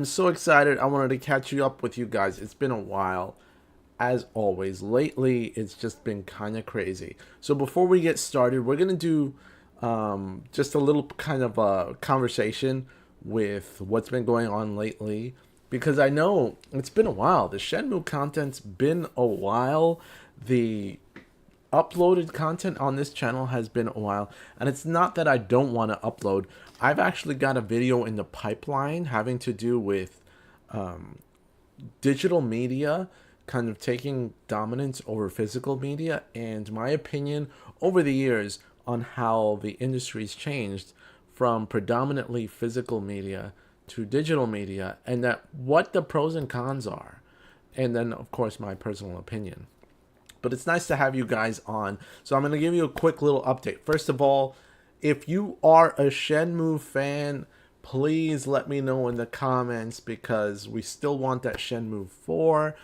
I'm so excited. I wanted to catch you up with you guys. It's been a while. As always, lately it's just been kind of crazy. So before we get started, we're going to do just a little kind of a conversation with what's been going on lately. Because I know it's been a while. The Shenmue content's been a while. The uploaded content on this channel has been a while, and it's not that I don't want to upload. I've actually got a video in the pipeline having to do with digital media kind of taking dominance over physical media, and my opinion over the years on how the industry's changed from predominantly physical media to digital media, and that what the pros and cons are, and then of course my personal opinion. But it's nice to have you guys on. So I'm going to give you a quick little update. First of all, if you are a Shenmue fan, please let me know in the comments because we still want that Shenmue 4.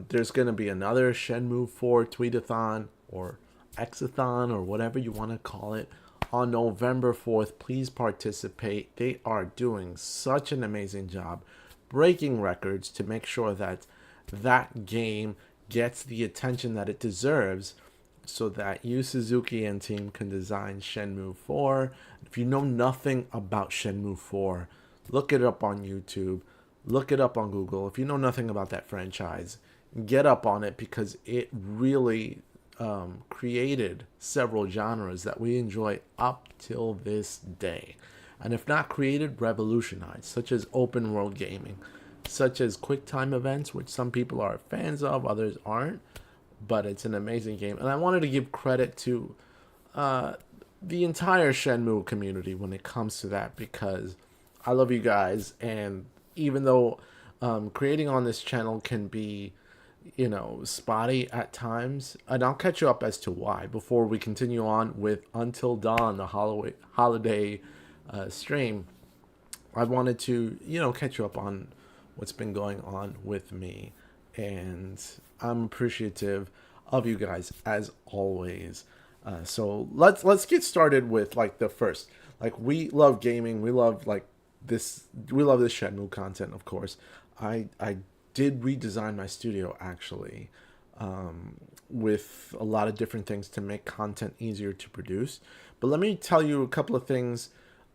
There's going to be another Shenmue 4 tweetathon or Xathon or whatever you want to call it on November 4th. Please participate. They are doing such an amazing job breaking records to make sure that that game gets the attention that it deserves so that Yu Suzuki and team can design Shenmue 4. If you know nothing about Shenmue 4, look it up on YouTube, look it up on Google. If you know nothing about that franchise, get up on it because it really created several genres that we enjoy up till this day. And if not created, revolutionized, such as open world gaming, such as quick time events, which some people are fans of, others aren't. But it's an amazing game, and I wanted to give credit to the entire Shenmue community when it comes to that because I love you guys, and even though creating on this channel can be, spotty at times, and I'll catch you up as to why before we continue on with Until Dawn, the holiday stream. I wanted to, catch you up on what's been going on with me, and I'm appreciative of you guys as always. So let's get started with like the first. Like we love gaming, we love we love this Shenmue content, of course. I did redesign my studio actually, with a lot of different things to make content easier to produce. But let me tell you a couple of things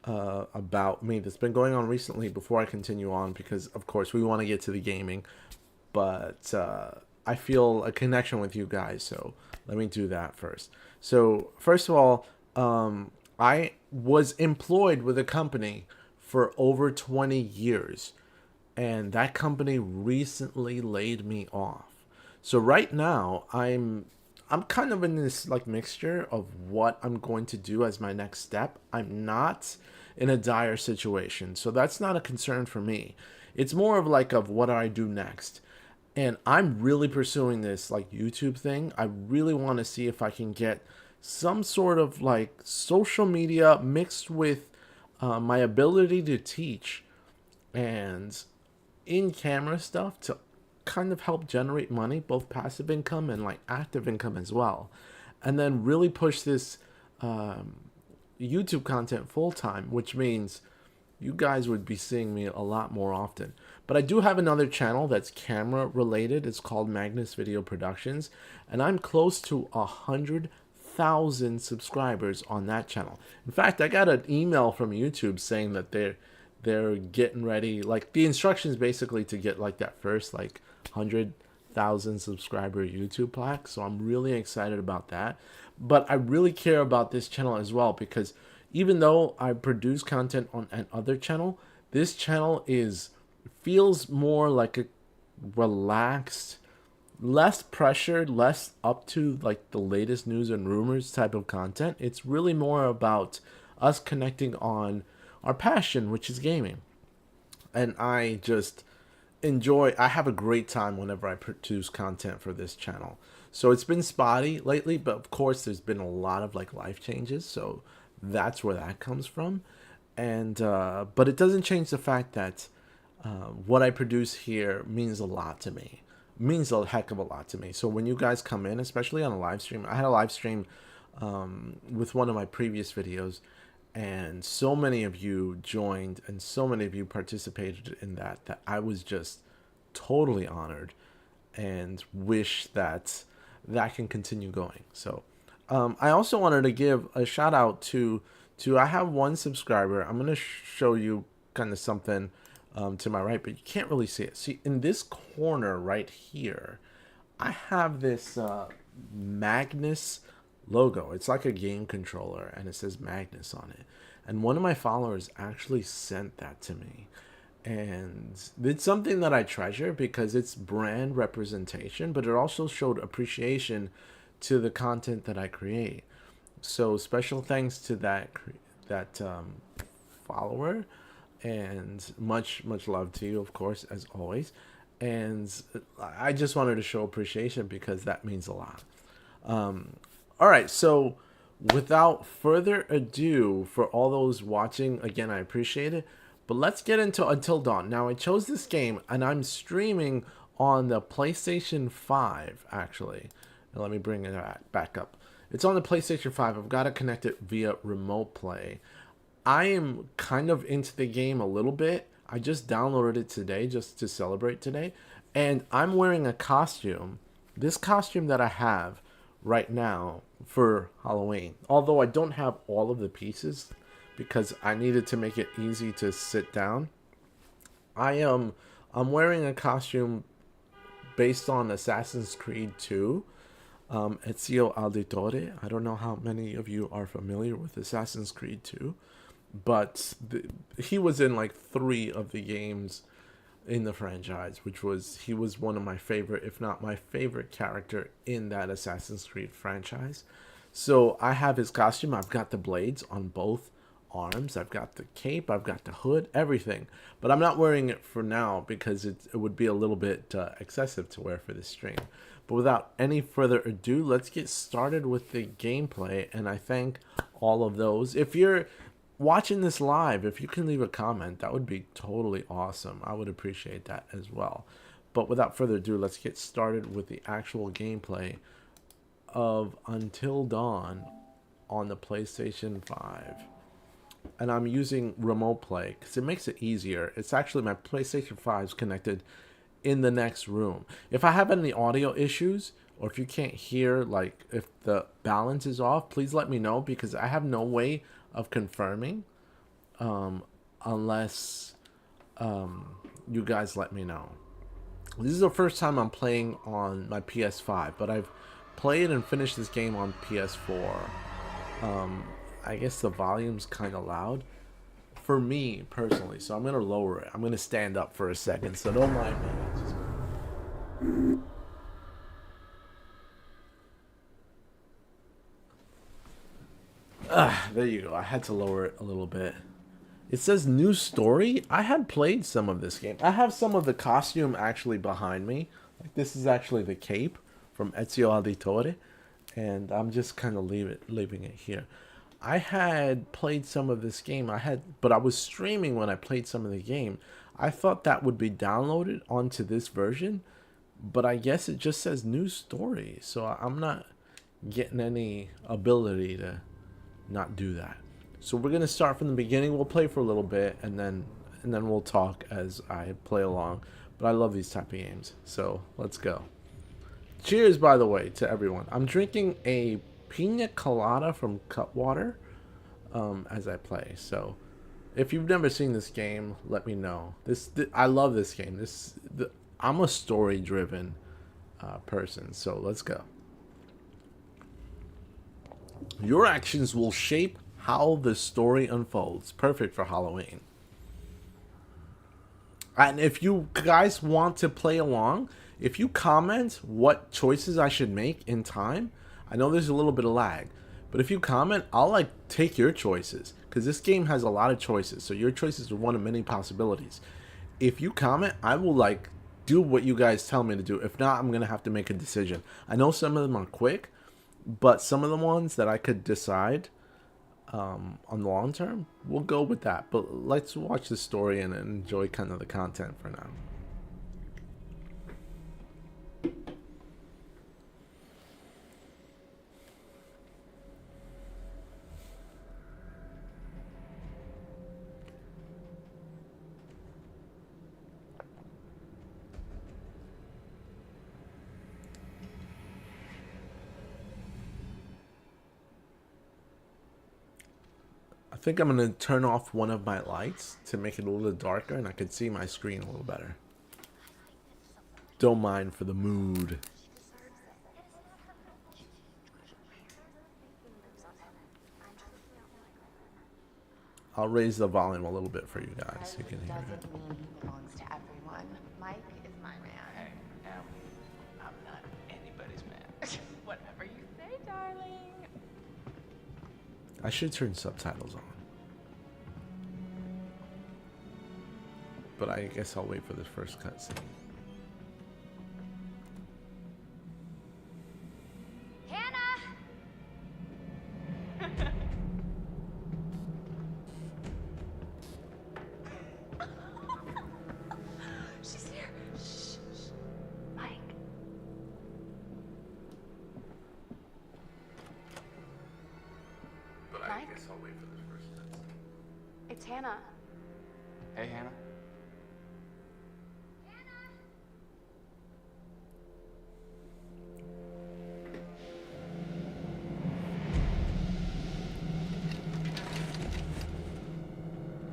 about me that's been going on recently before I continue on, because of course we want to get to the gaming, but I feel a connection with you guys, so let me do that first. So first of all, I was employed with a company for over 20 years, and that company recently laid me off. So right now I'm kind of in this like mixture of what I'm going to do as my next step. I'm not in a dire situation, so that's not a concern for me. It's more of like of what do I do next. And I'm really pursuing this like YouTube thing. I really want to see if I can get some sort of like social media mixed with my ability to teach and in camera stuff to kind of help generate money, both passive income and like active income as well. And then really push this YouTube content full time, which means you guys would be seeing me a lot more often. But I do have another channel that's camera related. It's called Magnus Video Productions, and I'm close to 100,000 subscribers on that channel. In fact, I got an email from YouTube saying that they're getting ready, like the instructions basically to get like that first like 100,000 subscriber YouTube plaque. So I'm really excited about that. But I really care about this channel as well because even though I produce content on an other channel, this channel feels more like a relaxed, less pressured, less up to like the latest news and rumors type of content. It's really more about us connecting on our passion, which is gaming. And I have a great time whenever I produce content for this channel. So it's been spotty lately, but of course there's been a lot of like life changes, so that's where that comes from. And but it doesn't change the fact that what I produce here means a lot to me. Means a heck of a lot to me. So when you guys come in, especially on a live stream, I had a live stream with one of my previous videos, and so many of you joined and so many of you participated in that I was just totally honored and wish that that can continue going. So I also wanted to give a shout out to I have one subscriber. I'm gonna show you kind of something to my right, but you can't really see it. See, in this corner right here, I have this Magnus logo. It's like a game controller, and it says Magnus on it. And one of my followers actually sent that to me. And it's something that I treasure because it's brand representation, but it also showed appreciation to the content that I create. So special thanks to that follower, and much love to you, of course, as always. And I just wanted to show appreciation because that means a lot. All right, so without further ado, for all those watching, again, I appreciate it. But let's get into Until Dawn. Now, I chose this game, and I'm streaming on the PlayStation 5, actually. Now, let me bring it back up. It's on the PlayStation 5. I've got to connect it via remote play. I am kind of into the game a little bit. I just downloaded it today just to celebrate today. And I'm wearing a costume. This costume that I have right now for Halloween. Although I don't have all of the pieces because I needed to make it easy to sit down. I'm wearing a costume based on Assassin's Creed 2. Ezio Auditore. I don't know how many of you are familiar with Assassin's Creed 2, but he was in like 3 of the games in the franchise, he was one of my favorite, if not my favorite character in that Assassin's Creed franchise. So I have his costume. I've got the blades on both arms. I've got the cape. I've got the hood, everything. But I'm not wearing it for now because it would be a little bit excessive to wear for this stream. But without any further ado, let's get started with the gameplay. And I thank all of those. If you're watching this live, if you can leave a comment, that would be totally awesome. I would appreciate that as well. But without further ado, let's get started with the actual gameplay of Until Dawn on the PlayStation 5. And I'm using remote play because it makes it easier. It's actually my PlayStation 5 is connected in the next room. If I have any audio issues, or if you can't hear, like if the balance is off, please let me know because I have no way of confirming unless you guys let me know. This is the first time I'm playing on my PS5, but I've played and finished this game on PS4. I guess the volume's kind of loud for me personally, so I'm gonna lower it. I'm gonna stand up for a second, so don't mind me. There you go. I had to lower it a little bit. It says new story. I had played some of this game. I have some of the costume actually behind me. Like this is actually the cape from Ezio Auditore, and I'm just kind of leaving it here. I had played some of this game. But I was streaming when I played some of the game. I thought that would be downloaded onto this version, but I guess it just says new story. So I'm not getting any ability to not do that. So we're gonna start from the beginning. We'll play for a little bit, and then we'll talk as I play along. But I love these type of games, so let's go. Cheers, by the way, to everyone. I'm drinking a pina colada from Cutwater as I play. So if you've never seen this game, let me know. I love this game. I'm a story-driven person, so let's go. Your actions will shape how the story unfolds. Perfect for Halloween. And if you guys want to play along, if you comment what choices I should make in time, I know there's a little bit of lag, but if you comment, I'll like take your choices because this game has a lot of choices. So your choices are one of many possibilities. If you comment, I will like do what you guys tell me to do. If not, I'm going to have to make a decision. I know some of them are quick, but some of the ones that I could decide on the long term, we'll go with that. But let's watch the story and enjoy kind of the content for now. think I'm gonna turn off one of my lights to make it a little darker and I can see my screen a little better. Don't mind for the mood. I'll raise the volume a little bit for you guys so you can hear it. Doesn't mean he belongs to everyone. Mike is my man. Hey, I'm not anybody's man. Whatever you say, darling. I should turn subtitles on. But I guess I'll wait for this first cutscene. Hannah! She's here. Shh, shh. Mike. But I guess I'll wait for this first cutscene. It's Hannah. Hey, Hannah.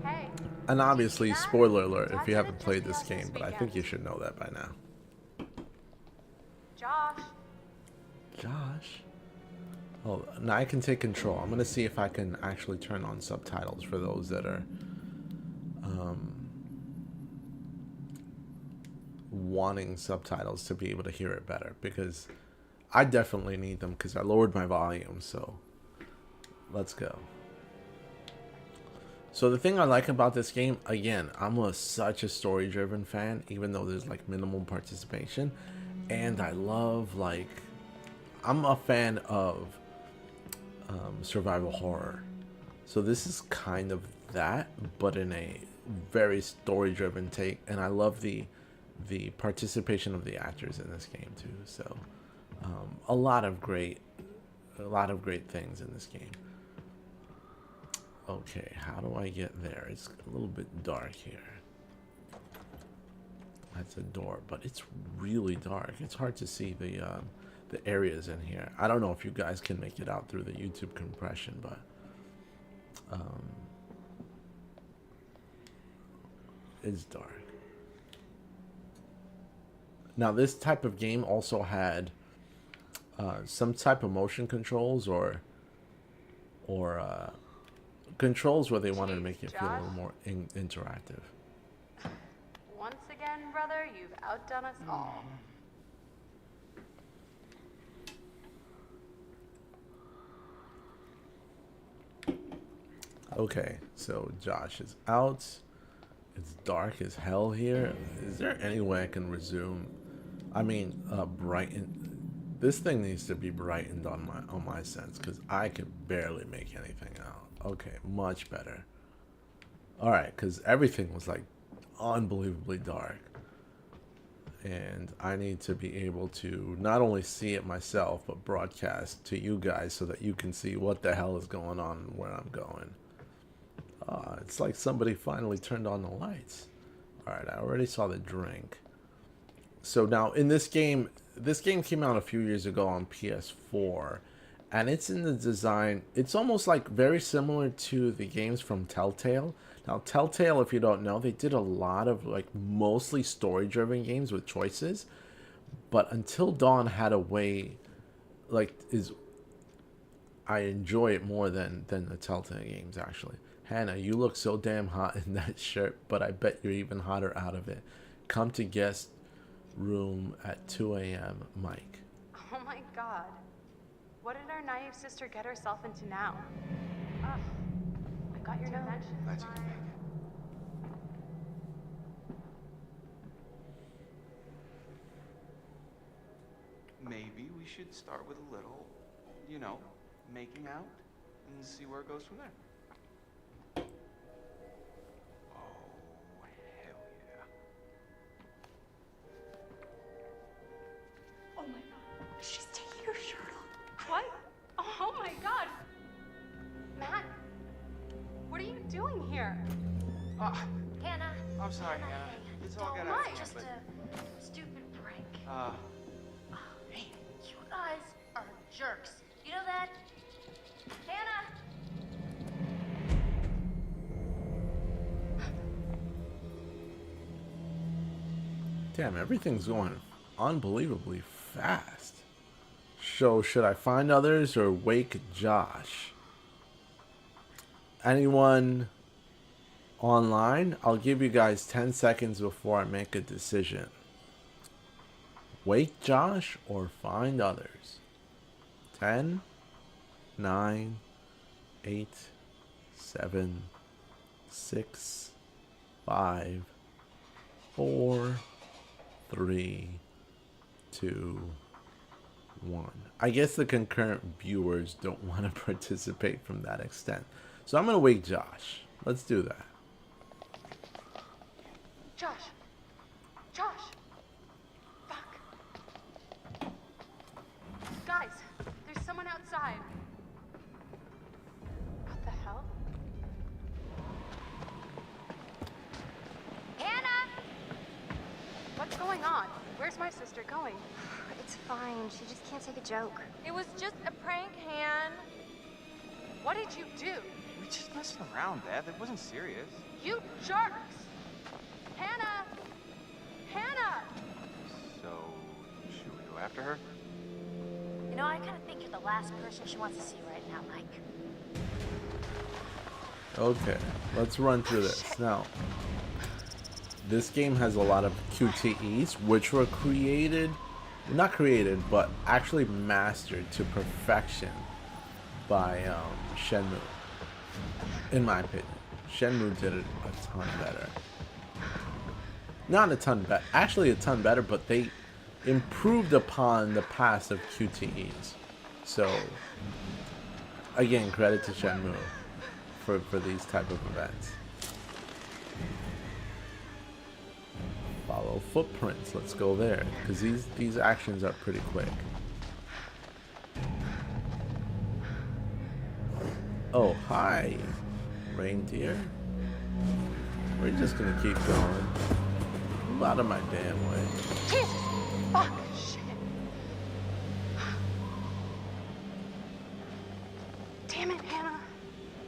Hey. And obviously, that? spoiler alert if Todd you said haven't it played just this be us game, this but I think weekend. you should know that by now. Josh. Josh? Oh, now I can take control. I'm gonna see if I can actually turn on subtitles for those that are wanting subtitles to be able to hear it better, because I definitely need them because I lowered my volume. So let's go. So the thing I like about this game, again, I'm such a story-driven fan, even though there's like minimal participation, and I love, like, I'm a fan of survival horror. So this is kind of that, but in a very story-driven take, and I love the participation of the actors in this game too. So a lot of great things in this game. Okay, how do I get there? It's a little bit dark here. That's a door, but it's really dark. It's hard to see the areas in here. I don't know if you guys can make it out through the YouTube compression, but it's dark. Now, this type of game also had some type of motion controls or controls where they wanted to make it feel a little more interactive. Once again, brother, you've outdone us all. Okay, so Josh is out. It's dark as hell here. Is there any way I can resume? I mean, brighten. This thing needs to be brightened on my sense, because I can barely make anything out. Okay, much better. All right, because everything was like unbelievably dark, and I need to be able to not only see it myself but broadcast to you guys so that you can see what the hell is going on and where I'm going. It's like somebody finally turned on the lights. All right, I already saw the drink. So now in this game came out a few years ago on PS4, and it's in the design. It's almost like very similar to the games from Telltale. Now, Telltale, if you don't know, they did a lot of like mostly story-driven games with choices, but Until Dawn had a way, like, I enjoy it more than the Telltale games actually. Hannah, you look so damn hot in that shirt, but I bet you're even hotter out of it. Come to guest room at 2 a.m. Mike. Oh my god. What did our naive sister get herself into now? Ugh. I got your note. Glad you can make it. Maybe we should start with a little, making out and see where it goes from there. Oh, hell yeah. Oh my god. She's taking her shirt off. What? Oh my god. Matt, what are you doing here? Hannah. I'm sorry, Hannah. It's all got out of hand, Just but, a stupid prank. hey, You guys are jerks. You know that? Hannah! Damn, everything's going unbelievably fast. So, should I find others or wake Josh? Anyone online? I'll give you guys 10 seconds before I make a decision. Wake Josh or find others? 10, 9, 8, 7, 6, 5, 4, 3, 2, 1. I guess the concurrent viewers don't want to participate from that extent. So I'm going to wake Josh. Let's do that. Josh! Josh! Fuck. Guys, there's someone outside. What the hell? Hannah! What's going on? Where's my sister going? It's fine. She just can't take a joke. It was just a prank, Han. What did you do? We just messing around, Beth. It wasn't serious. You jerks! Hannah! Hannah! So, should we go after her? You know, I kind of think you're the last person she wants to see right now, Mike. Okay, let's run through this. Now, this game has a lot of QTEs, which were not created, but actually mastered to perfection by Shenmue. In my opinion, Shenmue did it a ton better. Not a ton better, actually a ton better, but they improved upon the past of QTEs. So, again, credit to Shenmue for these type of events. Follow footprints. Let's go there, because these actions are pretty quick. Oh, hi, reindeer. We're just gonna keep going. I'm out of my damn way. Jesus! Fuck! Shit! Damn it, Hannah!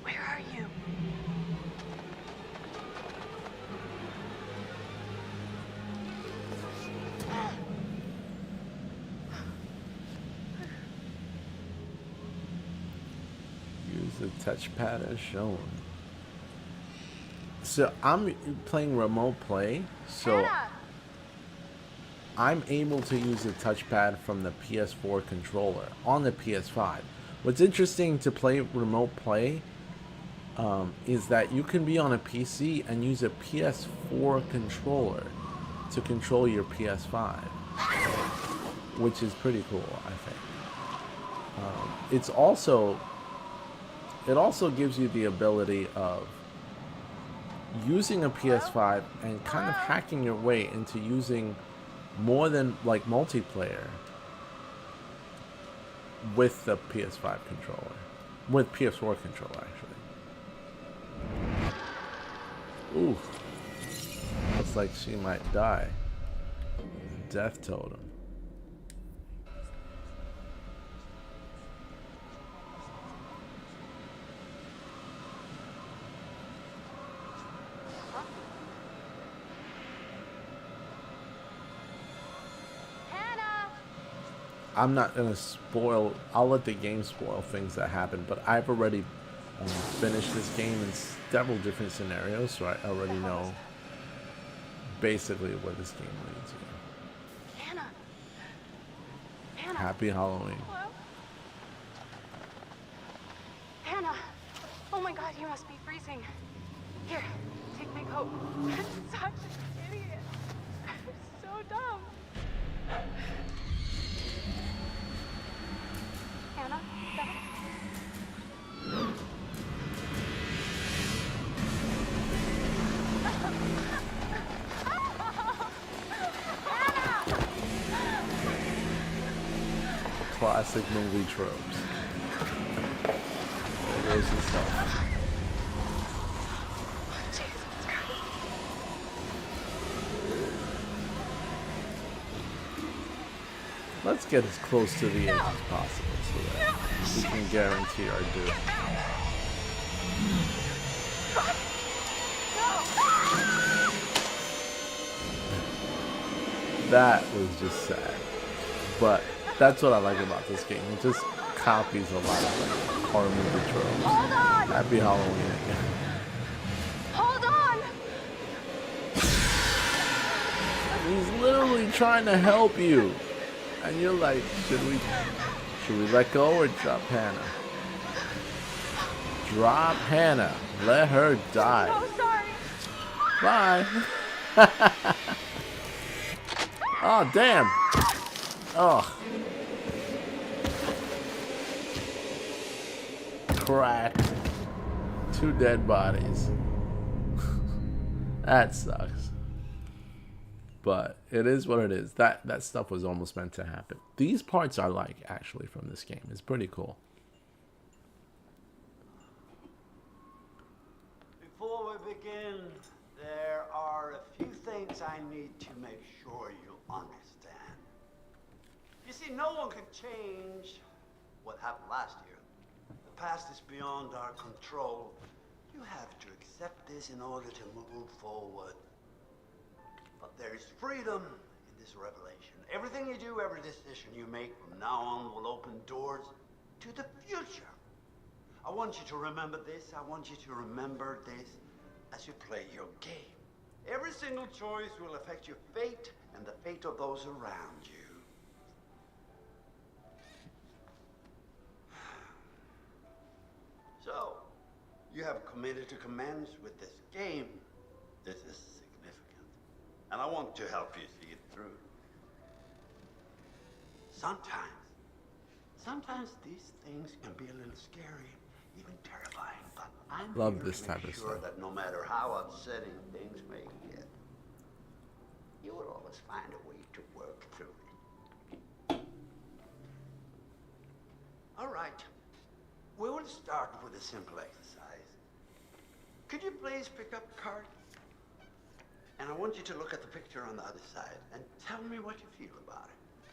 Where are you? Use the touchpad as shown. So I'm playing remote play, so Hannah! I'm able to use the touchpad from the PS4 controller on the PS5. What's interesting to play remote play is that you can be on a PC and use a PS4 controller to control your PS5, which is pretty cool, I think. It also gives you the ability of using a PS5 and kind of hacking your way into using more than like multiplayer with the PS5 controller, with PS4 controller actually. Ooh, looks like she might die. Death totem. I'm not gonna spoil. I'll let the game spoil things that happen, but I've already finished this game in several different scenarios, so I already know basically what this game leads to. Hannah! Hannah! Happy Halloween. Hello? Hannah! Oh my god, you must be freezing. Here, take my coat. I'm such an idiot. I'm so dumb. Hannah? Classic movie tropes. There goes the stuff. Jesus Christ. Let's get as close to the edge as possible so that we can guarantee our doom. That was just sad. But that's what I like about this game. It just copies a lot of like horror movie tropes. Hold on! Happy Halloween again. Hold on! He's literally trying to help you. And you're like, should we let go or drop Hannah? Drop Hannah. Let her die. So sorry. Bye. Oh, damn. Oh. Crack. 2 dead bodies. That sucks. But it is what it is. That stuff was almost meant to happen. These parts I like, actually, from this game. It's pretty cool. Before we begin, there are a few things I need to make sure you understand. You see, no one can change what happened last year. The past is beyond our control. You have to accept this in order to move forward. But there is freedom in this revelation. Everything you do, every decision you make from now on will open doors to the future. I want you to remember this. I want you to remember this as you play your game. Every single choice will affect your fate and the fate of those around you. So, you have committed to commence with this game. This is significant. And I want to help you see it through. Sometimes these things can be a little scary, even terrifying, but I'm Love here this to type make of sure stuff. that no matter how upsetting things may get, you will always find a way to work through it. All right. We will start with a simple exercise. Could you please pick up a card? And I want you to look at the picture on the other side and tell me what you feel about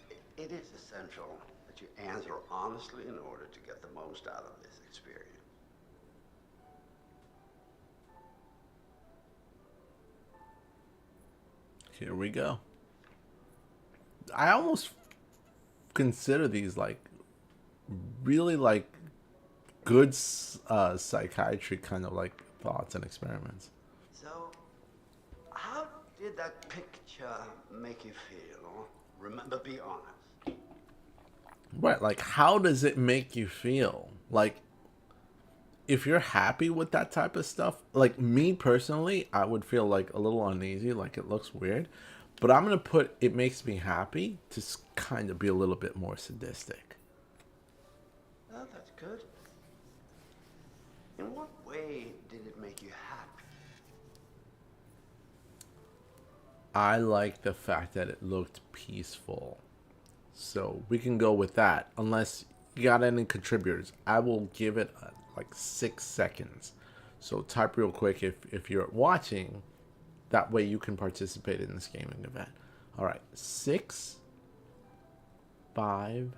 it. It is essential that you answer honestly in order to get the most out of this experience. Here we go. I almost consider these like really like good psychiatry kind of like thoughts and experiments. So, how did that picture make you feel? Remember, be honest. Right, like how does it make you feel? Like if you're happy with that type of stuff, like me personally, I would feel like a little uneasy, like it looks weird. But I'm gonna put it makes me happy to kind of be a little bit more sadistic. Oh, that's good. In what way did it make you happy? I like the fact that it looked peaceful. So we can go with that. Unless you got any contributors, I will give it like 6 seconds. So type real quick if you're watching. That way you can participate in this gaming event. All right, 6, 5,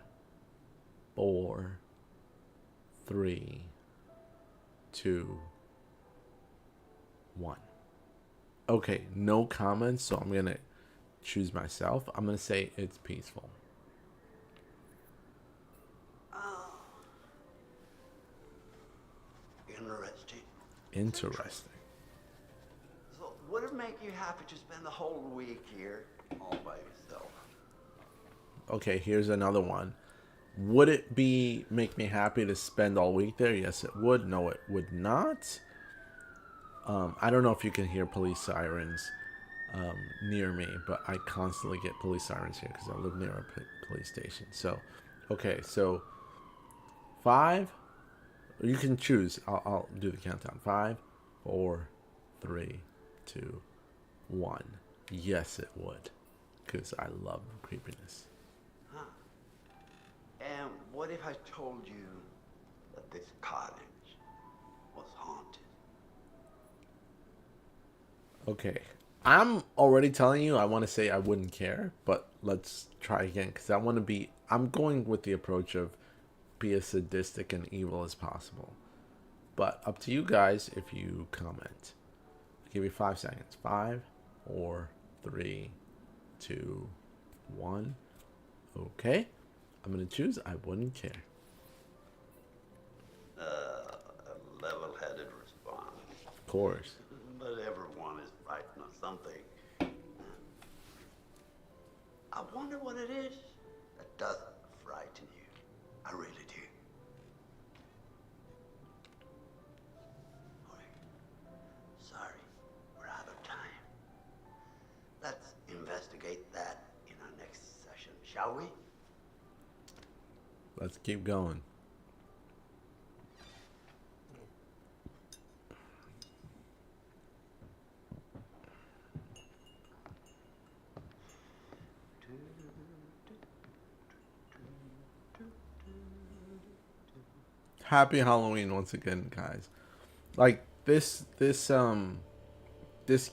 4, 3, 2, 1. Okay, no comments, so I'm gonna choose myself. I'm gonna say it's peaceful. Oh. Interesting. Interesting. So, would it make you happy to spend the whole week here all by yourself? Okay, here's another one. Would it make me happy to spend all week there? Yes, it would. No, it would not. I don't know if you can hear police sirens near me, but I constantly get police sirens here because I live near a police station. So, okay, so 5. You can choose. I'll do the countdown. 5, 4, 3, 2, 1. Yes, it would, because I love creepiness. Huh. And what if I told you that this cottage was haunted? Okay, I'm already telling you I want to say I wouldn't care, but let's try again because I'm going with the approach of be as sadistic and evil as possible. But up to you guys if you comment. I'll give you 5 seconds. 5, 4, 3, 2, 1. Okay. I'm going to choose I wouldn't care. A level-headed response. Of course. But everyone is frightened of something. I wonder what it is that doesn't frighten you. I really do. Sorry, we're out of time. Let's investigate that in our next session, shall we? Let's keep going. Happy Halloween once again, guys. Like this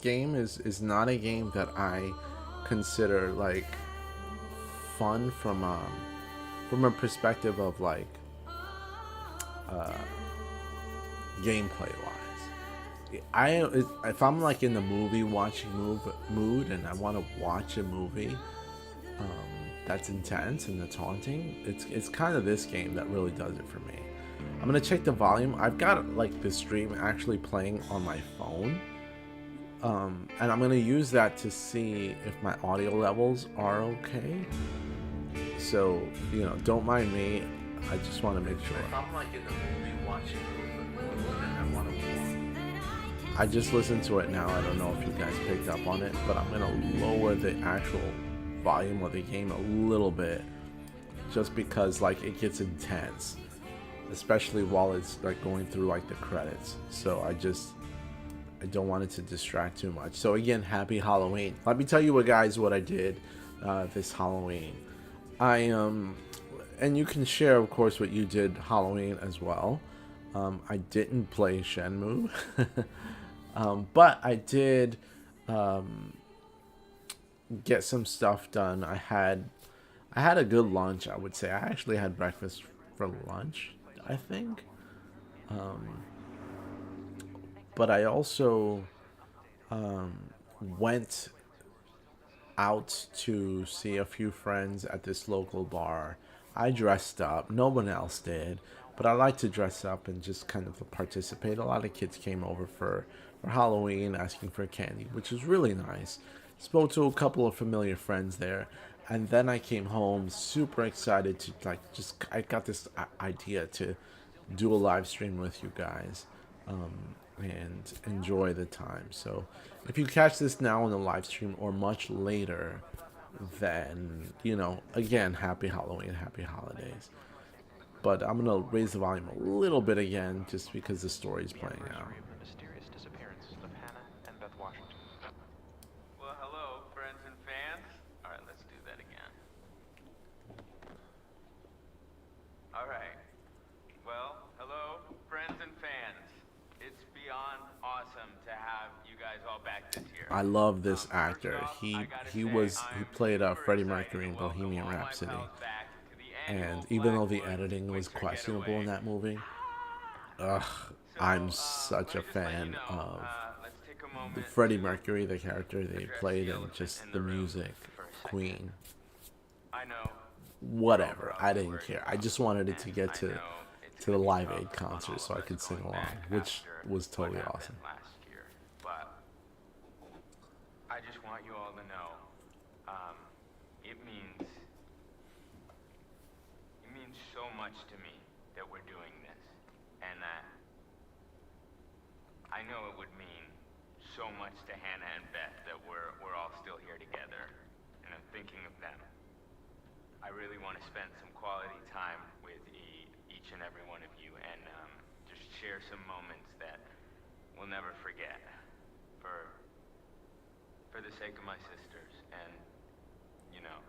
game is not a game that I consider like fun from a perspective of like gameplay wise. If I'm like in the movie watching mood and I want to watch a movie that's intense and that's haunting, it's kind of this game that really does it for me. I'm gonna check the volume. I've got like the stream actually playing on my phone, and I'm gonna use that to see if my audio levels are okay. So, you know, don't mind me. I just want to make sure. If I'm like in the movie watching I just listened to it now. I don't know if you guys picked up on it, but I'm gonna lower the actual volume of the game a little bit, just because like it gets intense, especially while it's like going through like the credits. So I don't want it to distract too much. So again, happy Halloween. Let me tell you what I did this Halloween. And you can share of course what you did Halloween as well. I didn't play Shenmue. But I did get some stuff done. I had a good lunch, I would say. I actually had breakfast for lunch, I think. But I also went out to see a few friends at this local bar. I dressed up. No one else did. But I like to dress up and just kind of participate. A lot of kids came over for Halloween asking for candy, which was really nice. Spoke to a couple of familiar friends there. And then I came home super excited to I got this idea to do a live stream with you guys and enjoy the time. So if you catch this now on the live stream or much later, then, you know, again, happy Halloween, happy holidays. But I'm going to raise the volume a little bit again just because the story is playing out. The mysterious disappearance of Hannah and Beth Washington. Well, hello, friends and fans. All right, let's do that again. All right. Well, hello, friends and fans. It's beyond awesome to have you guys all back this year. I love this actor. He played Freddie Mercury in Bohemian Rhapsody. And even though the editing was questionable in that movie, I'm such a fan of Freddie Mercury, the character they played, and just the music, Queen. Whatever, I didn't care. I just wanted it to get to the Live Aid concert so I could sing along, which was totally awesome. I just want you all to know, it means so much to me that we're doing this, and that I know it would mean so much to Hannah and Beth that we're all still here together, and I'm thinking of them. I really want to spend some quality time with each and every one of you, and just share some moments that we'll never forget for the sake of my sisters, and you know.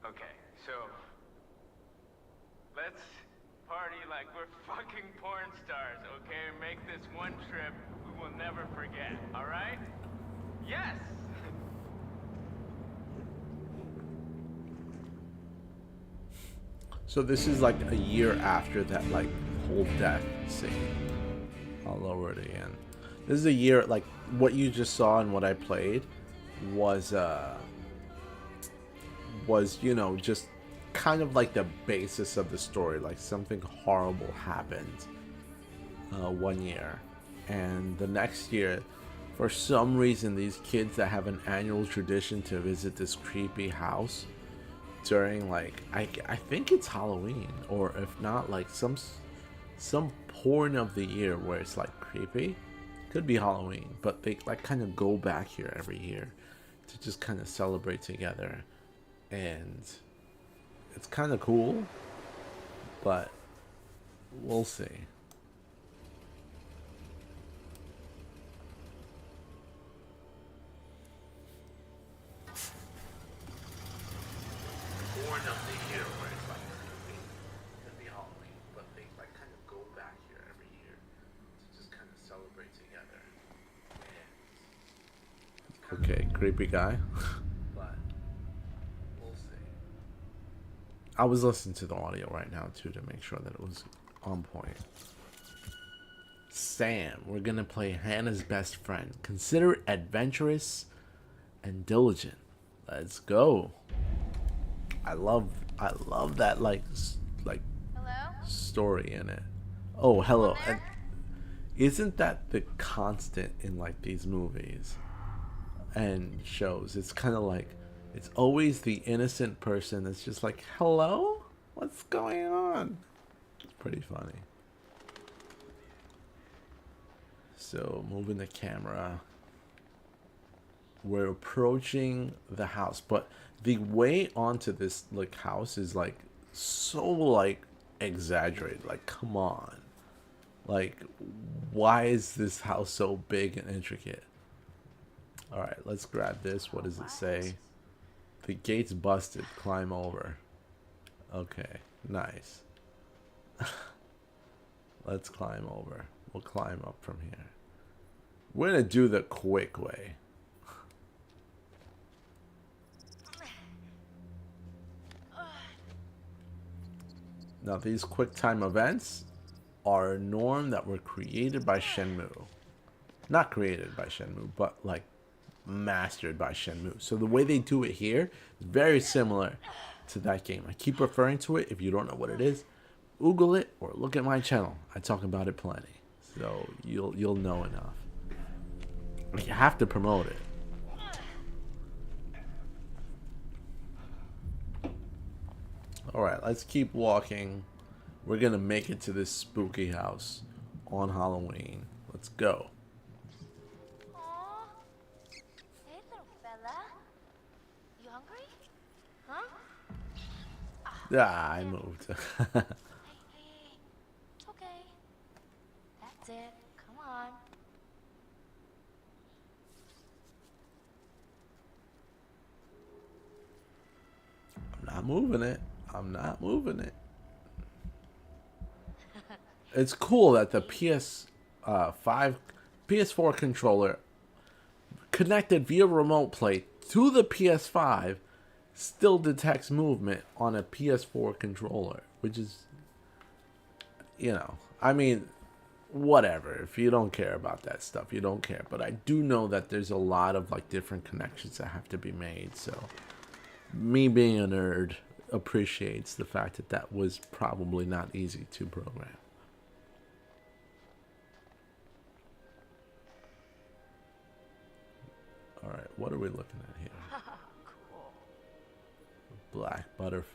Okay, so let's party like we're fucking porn stars, okay? Make this one trip we will never forget, alright? Yes! So this is like a year after that like whole death scene. I'll lower it again. This is a year, like what you just saw and what I played was was, you know, just kind of like the basis of the story. Like something horrible happened one year, and the next year, for some reason, these kids that have an annual tradition to visit this creepy house during, like, I think it's Halloween, or if not, like some point of the year where it's like creepy. Could be Halloween, but they like kind of go back here every year to just kind of celebrate together, and it's kind of cool, but we'll see. Born of the year where it's like creepy. Could be Halloween, but they like kind of go back here every year to just kind of celebrate together. Okay, creepy guy. But we'll see. I was listening to the audio right now too to make sure that it was on point. Sam, we're gonna play Hannah's best friend. Consider it adventurous and diligent. Let's go. I love that like Hello? story in it. Oh, hello. And isn't that the constant in like these movies and shows? It's kind of like it's always the innocent person that's just like, hello? What's going on? It's pretty funny. So, moving the camera. We're approaching the house, but the way onto this like house is like so like exaggerated. Like, come on. Like, why is this house so big and intricate? Alright, let's grab this. What does it say? The gate's busted. Climb over. Okay, nice. Let's climb over. We'll climb up from here. We're gonna do the quick way. Now, these quick time events are a norm that were created by Shenmue. Not created by Shenmue, but like mastered by Shenmue. So the way they do it here is very similar to that game. I keep referring to it. If you don't know what it is, Google it or look at my channel. I talk about it plenty, so you'll know enough. You have to promote it. Alright, let's keep walking. We're gonna make it to this spooky house on Halloween. Let's go. Aw. Hey, little fella. You hungry? Huh? Ah, I moved. Hey. It's okay. That's it. Come on. I'm not moving it. I'm not moving it. It's cool that the PS4 controller connected via remote play to the PS5 still detects movement on a PS4 controller, which is, you know, I mean, whatever. If you don't care about that stuff, you don't care. But I do know that there's a lot of like different connections that have to be made. So me being a nerd appreciates the fact that that was probably not easy to program. All right, what are we looking at here? Cool. Black butterfly.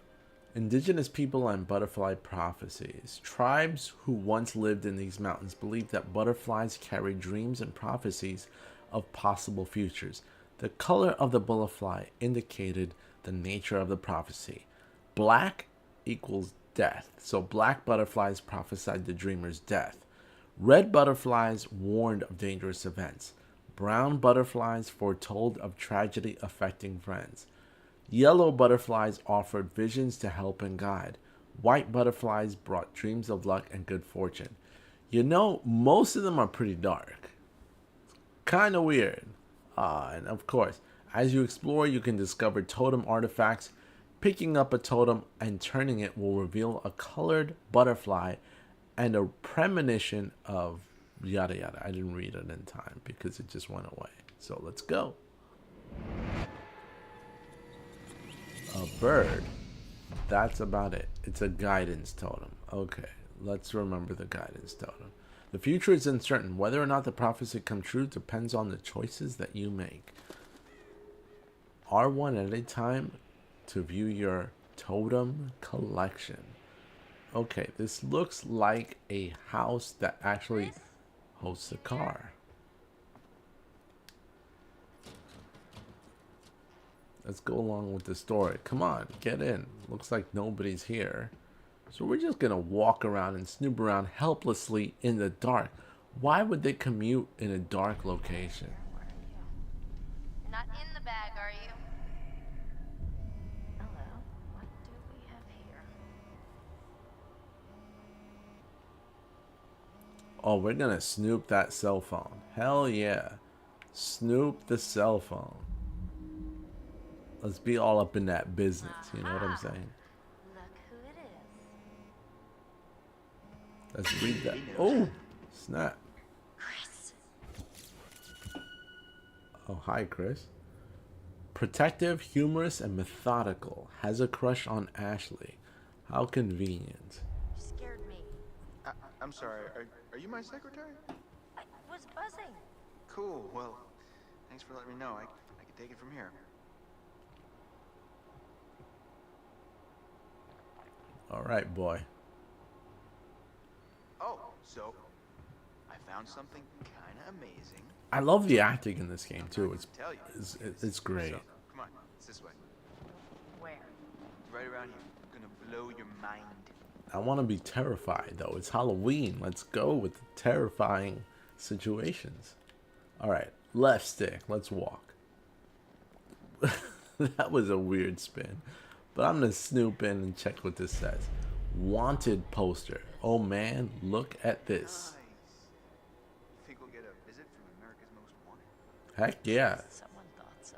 Indigenous people and butterfly prophecies. Tribes who once lived in these mountains believed that butterflies carried dreams and prophecies of possible futures. The color of the butterfly indicated the nature of the prophecy. Black equals death, so black butterflies prophesied the dreamer's death. Red butterflies warned of dangerous events. Brown butterflies foretold of tragedy affecting friends. Yellow butterflies offered visions to help and guide. White butterflies brought dreams of luck and good fortune. You know, most of them are pretty dark. Kind of weird. And of course, as you explore, you can discover totem artifacts. Picking up a totem and turning it will reveal a colored butterfly and a premonition of yada yada. I didn't read it in time because it just went away. So let's go. A bird. That's about it. It's a guidance totem. Okay, let's remember the guidance totem. The future is uncertain. Whether or not the prophecy comes true depends on the choices that you make. R1 at a time to view your totem collection. Okay, this looks like a house that actually hosts a car. Let's go along with the story. Come on, get in. Looks like nobody's here. So we're just gonna walk around and snoop around helplessly in the dark. Why would they commute in a dark location? Where are you? You're not in the bag, are you? Hello. What do we have here? Oh, we're gonna snoop that cell phone. Hell yeah. Snoop the cell phone. Let's be all up in that business, you know what I'm saying? Look who it is. Let's read that. Oh, snap. Chris. Oh, hi, Chris. Protective, humorous, and methodical. Has a crush on Ashley. How convenient. You scared me. I'm sorry, are you my secretary? I was buzzing. Cool, well, thanks for letting me know. I can take it from here. All right, boy. Oh, so I found something kind of amazing. I love the acting in this game too. Tell you. It's great. So, come on, it's this way. Where? It's right around here. I'm gonna blow your mind. I want to be terrified though. It's Halloween. Let's go with the terrifying situations. All right, left stick. Let's walk. That was a weird spin. But I'm going to snoop in and check what this says. Wanted poster. Oh man, look at this. Nice. Think we'll get a visit from America's Most Wanted? Heck yeah. Someone thought so.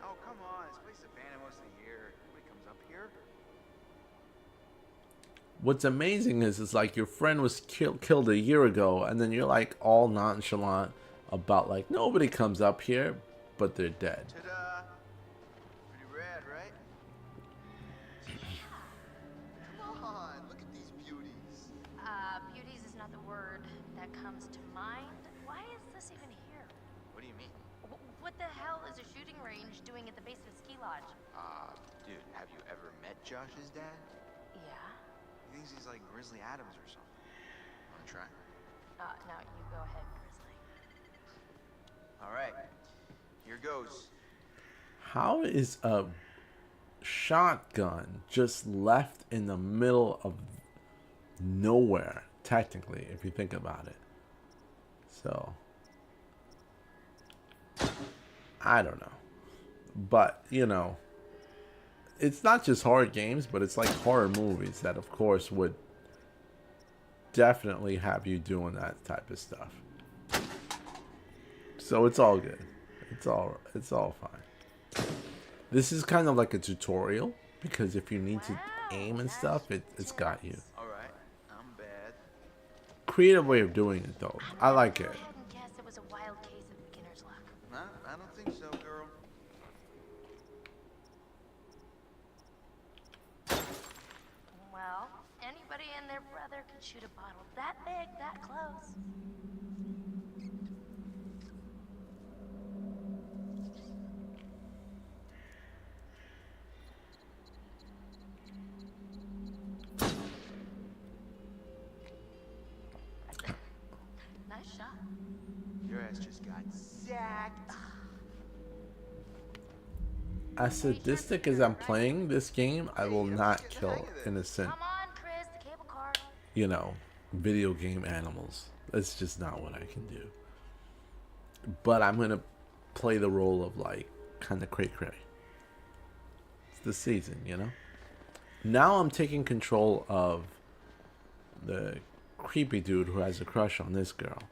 Oh, come on. This place is abandoned most of the year. Nobody comes up here. What's amazing is it's like your friend was killed a year ago, and then you're like all nonchalant about like nobody comes up here, but they're dead. Ta-da! Pretty rad, right? Come on, look at these beauties. Beauties is not the word that comes to mind. Why is this even here? What do you mean? What the hell is a shooting range doing at the base of a ski lodge? Dude, have you ever met Josh's dad? Yeah? He thinks he's like Grizzly Adams or something. Wanna try? No, you go ahead, Grizzly. All right, here goes. How is a shotgun just left in the middle of nowhere, technically, if you think about it? So, I don't know. But, you know, it's not just horror games, but it's like horror movies that, of course, would definitely have you doing that type of stuff. So it's all good. It's all fine. This is kind of like a tutorial because if you need to aim and stuff, it's got you. All right, I'm bad. Creative way of doing it though. I like it. Go ahead and guess it was a wild case of beginner's luck. Nah, I don't think so, girl. Well, anybody and their brother can shoot a bottle that big, that close. Nice shot. Your ass just got sacked. As sadistic as I'm playing this game, I will not kill innocent, Come on, Chris, the cable car. you know, video game animals. That's just not what I can do. But I'm gonna play the role of like kind of cray cray. It's the season, you know. Now I'm taking control of the creepy dude who has a crush on this girl.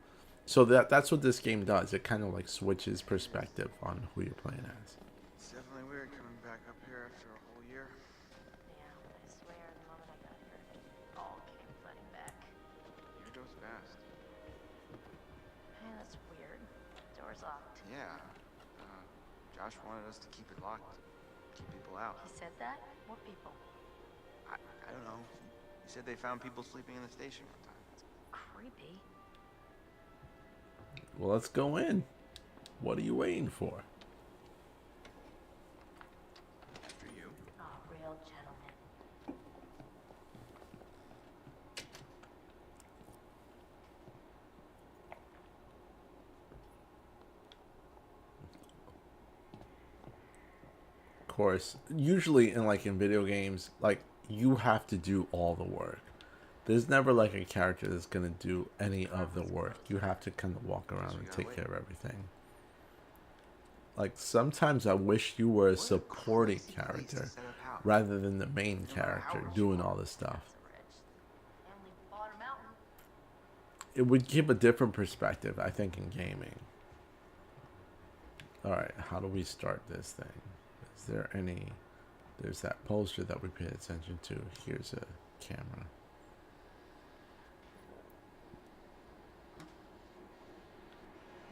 So that's what this game does. It kind of like switches perspective on who you're playing as. It's definitely weird coming back up here after a whole year. Yeah, I swear the moment I got here, it all came flooding back. Year goes fast. Hey, that's weird. Door's locked. Yeah. Josh wanted us to keep it locked. keep people out. He said that? What people? I don't know. He said they found people sleeping in the station one time. Creepy. Well, let's go in. What are you waiting for? After you. Oh, real gentleman. Of course, usually in video games, like, you have to do all the work. There's never like a character that's gonna do any of the work. You have to kind of walk around and take care of everything. Like, sometimes I wish you were a supporting character rather than the main character doing all this stuff. Family bought a mountain. It would give a different perspective, I think, in gaming. Alright, how do we start this thing? Is there any... There's that poster that we paid attention to. Here's a camera.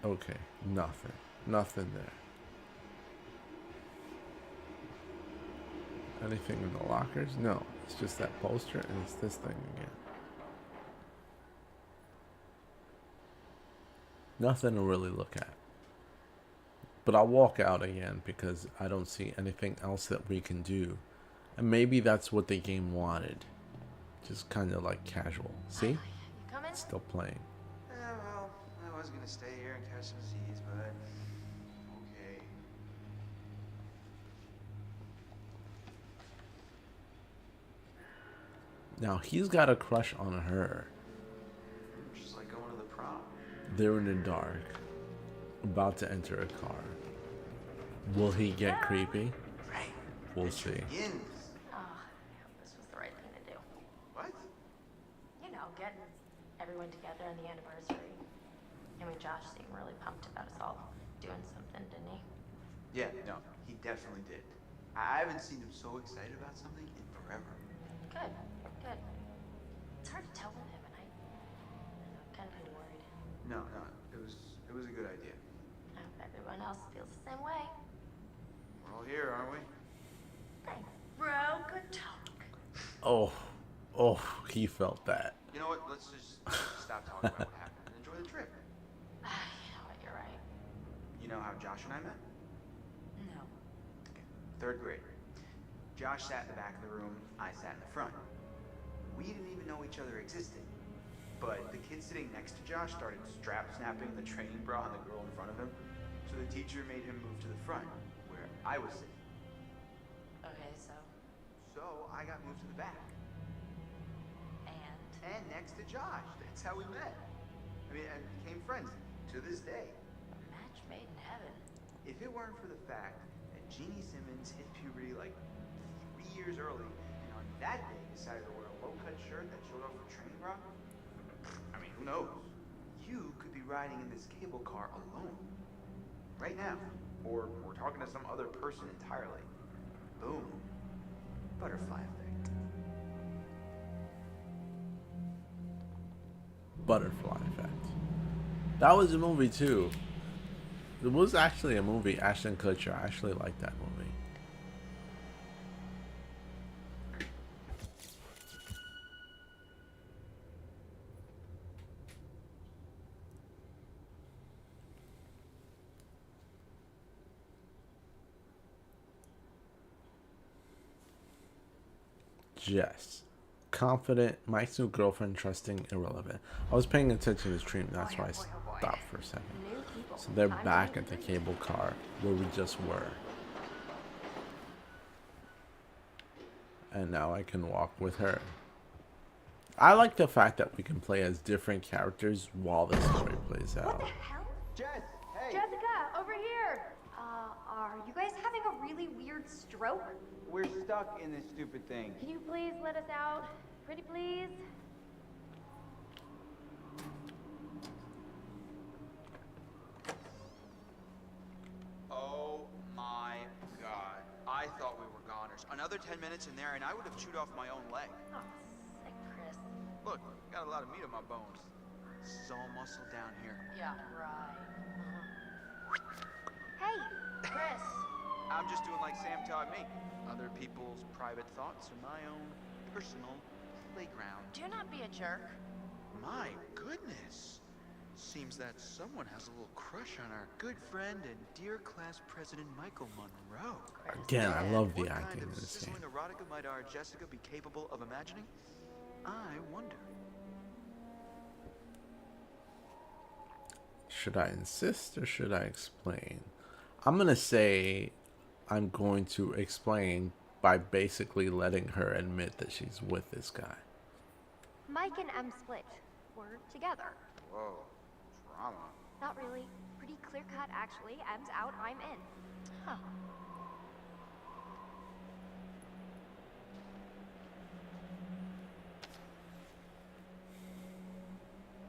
Okay, nothing. Nothing there. Anything in the lockers? No, it's just that poster and it's this thing again. Nothing to really look at. But I'll walk out again because I don't see anything else that we can do. And maybe that's what the game wanted. Just kind of like casual. See? You coming? It's still playing. Yeah, well, I was gonna stay here and catch some Z's, but okay. Now he's got a crush on her. Just like going to the prom. They're in the dark, about to enter a car. Will he get creepy? Right. We'll see. Begins. Oh, I hope this was the right thing to do. What? You know, getting everyone together on the anniversary. I mean, Josh seemed really pumped about us all doing something, didn't he? Yeah, no, he definitely did. I haven't seen him so excited about something in forever. Good, good. It's hard to tell from him, and I'm kind of worried. No, it was a good idea. I hope everyone else feels the same way. We're all here, aren't we? Thanks, bro. Good talk. Oh, he felt that. You know what? Let's just stop talking about what happened and enjoy the trip. You know what? You're right. You know how Josh and I met? No. Okay. 3rd grade. Josh sat in the back of the room, I sat in the front. We didn't even know each other existed. But the kid sitting next to Josh started strap snapping the training bra on the girl in front of him. So the teacher made him move to the front, where I was sitting. Okay, so. So I got moved to the back. And? And next to Josh. That's how we met. I mean, and became friends to this day. Match made in heaven. If it weren't for the fact that Jeannie Simmons hit puberty like 3 years early, and on that day decided to wear a low-cut shirt that showed off her training bra, I mean, who knows? You could be riding in this cable car alone. Right now. Or we're talking to some other person entirely. Boom. Butterfly effect. Butterfly effect. That was a movie too. It was actually a movie. Ashton Kutcher. I actually liked that movie. Jess. Confident, Mike's new girlfriend, trusting, irrelevant. I was paying attention to the stream, that's why I stopped for a second. New people. So they're Time back to at the meet. cable car where we just were. And now I can walk with her. I like the fact that we can play as different characters while the story plays What out. the hell? Jess, hey! Jessica, over here! Are you guys having a really weird stroke? We're stuck in this stupid thing. Can you please let us out? Pretty please? Oh my god. I thought we were goners. Another 10 minutes in there and I would have chewed off my own leg. Oh, sick, Chris. Look, got a lot of meat on my bones. This is all muscle down here. Yeah, right. Hey, Chris, I'm just doing like Sam taught me. Other people's private thoughts are my own personal playground. Do not be a jerk. My goodness. Seems that someone has a little crush on our good friend and dear class president Michael Monroe. Again, I love the What acting kind in of this game. sizzling erotica might our Jessica be capable of imagining? I wonder. Should I insist or should I explain? I'm gonna say I'm going to explain by basically letting her admit that she's with this guy. Mike and Em split. We're together. Whoa, drama. Not really. Pretty clear cut, actually. Em's out, I'm in. Huh.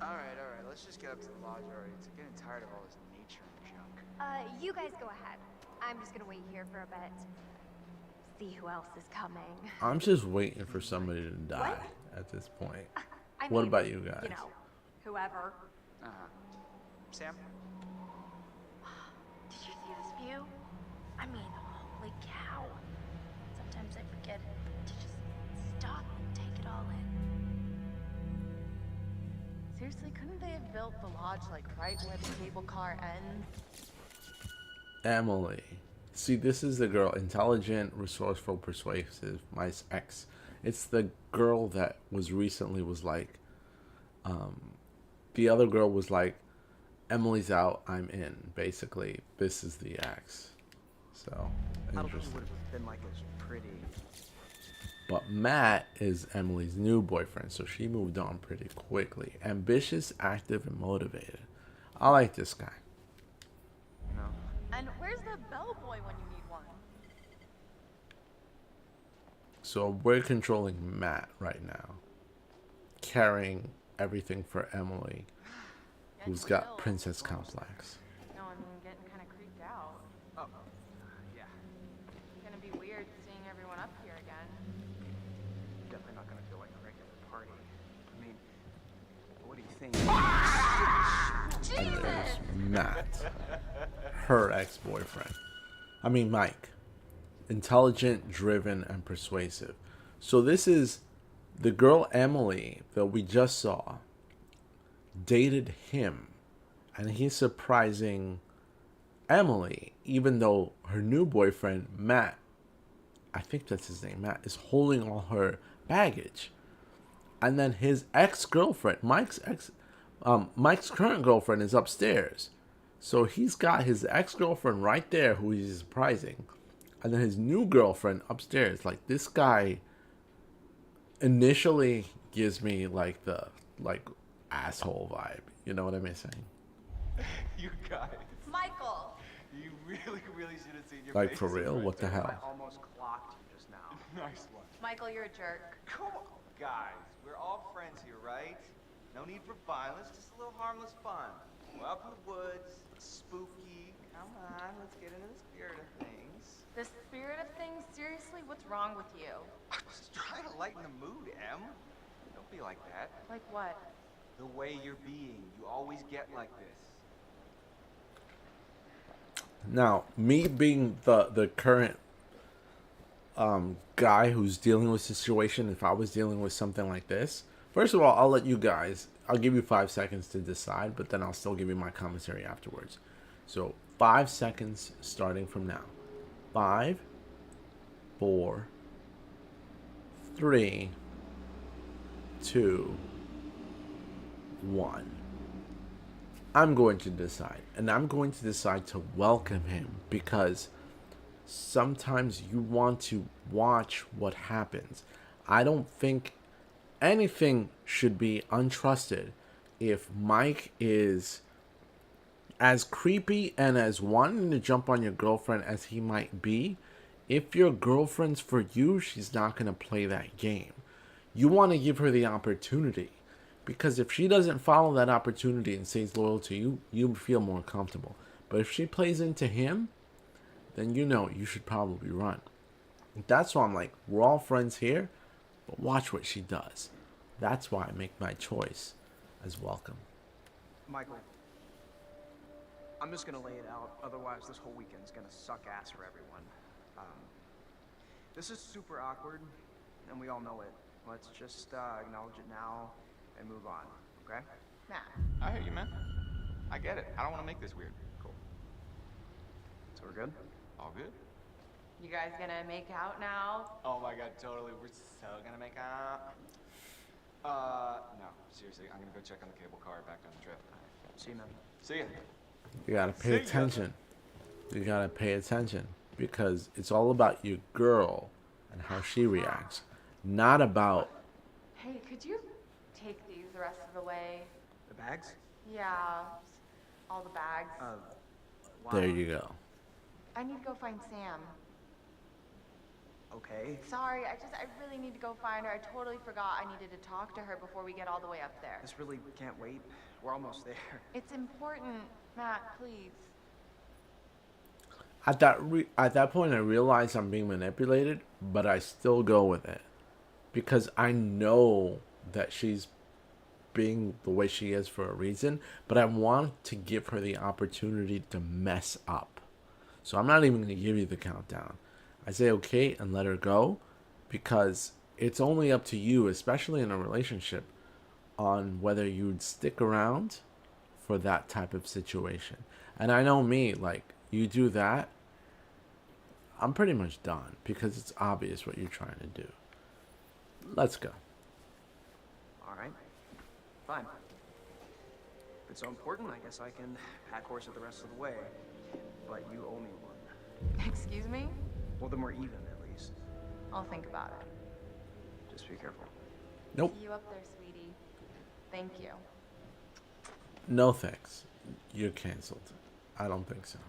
All right, let's just get up to the lodge already. It's getting tired of all this nature and junk. You guys go ahead. I'm just gonna wait here for a bit. See who else is coming. I'm just waiting for somebody to die at this point. I What mean, about you guys? You know, whoever. Sam? Did you see this view? I mean, holy cow. Sometimes I forget to just stop and take it all in. Seriously, couldn't they have built the lodge like right where the cable car ends? Emily. See, this is the girl, intelligent, resourceful, persuasive, my ex. It's the girl that was recently like, the other girl was like, Emily's out, I'm in. Basically, this is the ex. So, I don't think interesting. it would have been like as pretty. But Matt is Emily's new boyfriend, so she moved on pretty quickly. Ambitious, active, and motivated. I like this guy. No. And where's the bellboy when you need one? So we're controlling Matt right now, carrying everything for Emily, who's got princess complex. No, I'm getting kind of creeped out. Oh, yeah. It's gonna be weird seeing everyone up here again. Definitely not gonna feel like a regular party. I mean, what do you think? And there's Matt, her ex-boyfriend. I mean, Mike. Intelligent, driven, and persuasive. So this is the girl Emily that we just saw dated him, and he's surprising Emily, even though her new boyfriend Matt, I think that's his name, Matt, is holding all her baggage. And then his ex-girlfriend, Mike's current girlfriend is upstairs. So he's got his ex-girlfriend right there who he's surprising. And then his new girlfriend upstairs. Like, this guy initially gives me like the asshole vibe. You know what I'm saying? You guys. Michael! You really should have seen your Like, for faces real? right What the there. hell? I almost clocked you just now. Nice one. Michael, you're a jerk. Come on, guys. We're all friends here, right? No need for violence, just a little harmless fun. We're up in the woods, it's spooky. Come on, let's get into the spirit of things. The spirit of things? Seriously, what's wrong with you? I was trying to lighten the mood, Em. Don't be like that. Like what? The way you're being, you always get like this. Now, me being the current guy who's dealing with the situation, if I was dealing with something like this, first of all, I'll give you 5 seconds to decide, but then I'll still give you my commentary afterwards. So 5 seconds starting from now. 5, 4, 3, 2, 1. I'm going to decide, and I'm going to decide to welcome him, because sometimes you want to watch what happens. I don't think anything should be untrusted. If Mike is as creepy and as wanting to jump on your girlfriend as he might be, if your girlfriend's for you, she's not going to play that game. You want to give her the opportunity, because if she doesn't follow that opportunity and stays loyal to you, you feel more comfortable. But if she plays into him, then you should probably run. That's why I'm like, we're all friends here, but watch what she does. That's why I make my choice as welcome. Michael, I'm just gonna lay it out. Otherwise, this whole weekend's gonna suck ass for everyone. This is super awkward, and we all know it. Let's just acknowledge it now and move on, okay? Matt. I hear you, man. I get it. I don't want to make this weird. Cool. So we're good? All good? You guys gonna make out now? Oh my god, totally. We're so gonna make out. No, seriously, I'm gonna go check on the cable car back down the trip. See you, man. See ya. You gotta pay See ya. attention. You gotta pay attention because it's all about your girl and how she reacts, not about. Hey, could you take these the rest of the way? The bags? Yeah, all the bags. Wow. There you go. I need to go find Sam. Okay. Sorry, I really need to go find her. I totally forgot I needed to talk to her before we get all the way up there. This really can't wait. We're almost there. It's important, Matt, please. At that point, I realize I'm being manipulated, but I still go with it because I know that she's being the way she is for a reason. But I want to give her the opportunity to mess up, so I'm not even going to give you the countdown. I say okay and let her go because it's only up to you, especially in a relationship, on whether you'd stick around for that type of situation. And I know me, like, you do that, I'm pretty much done because it's obvious what you're trying to do. Let's go. All right. Fine. If it's so important, I guess I can pack horse it the rest of the way. But you owe me one. Excuse me? Well, then we're even, at least. I'll think about it. Just be careful. Nope. See you up there, sweetie. Thank you. No thanks. You're canceled. I don't think so.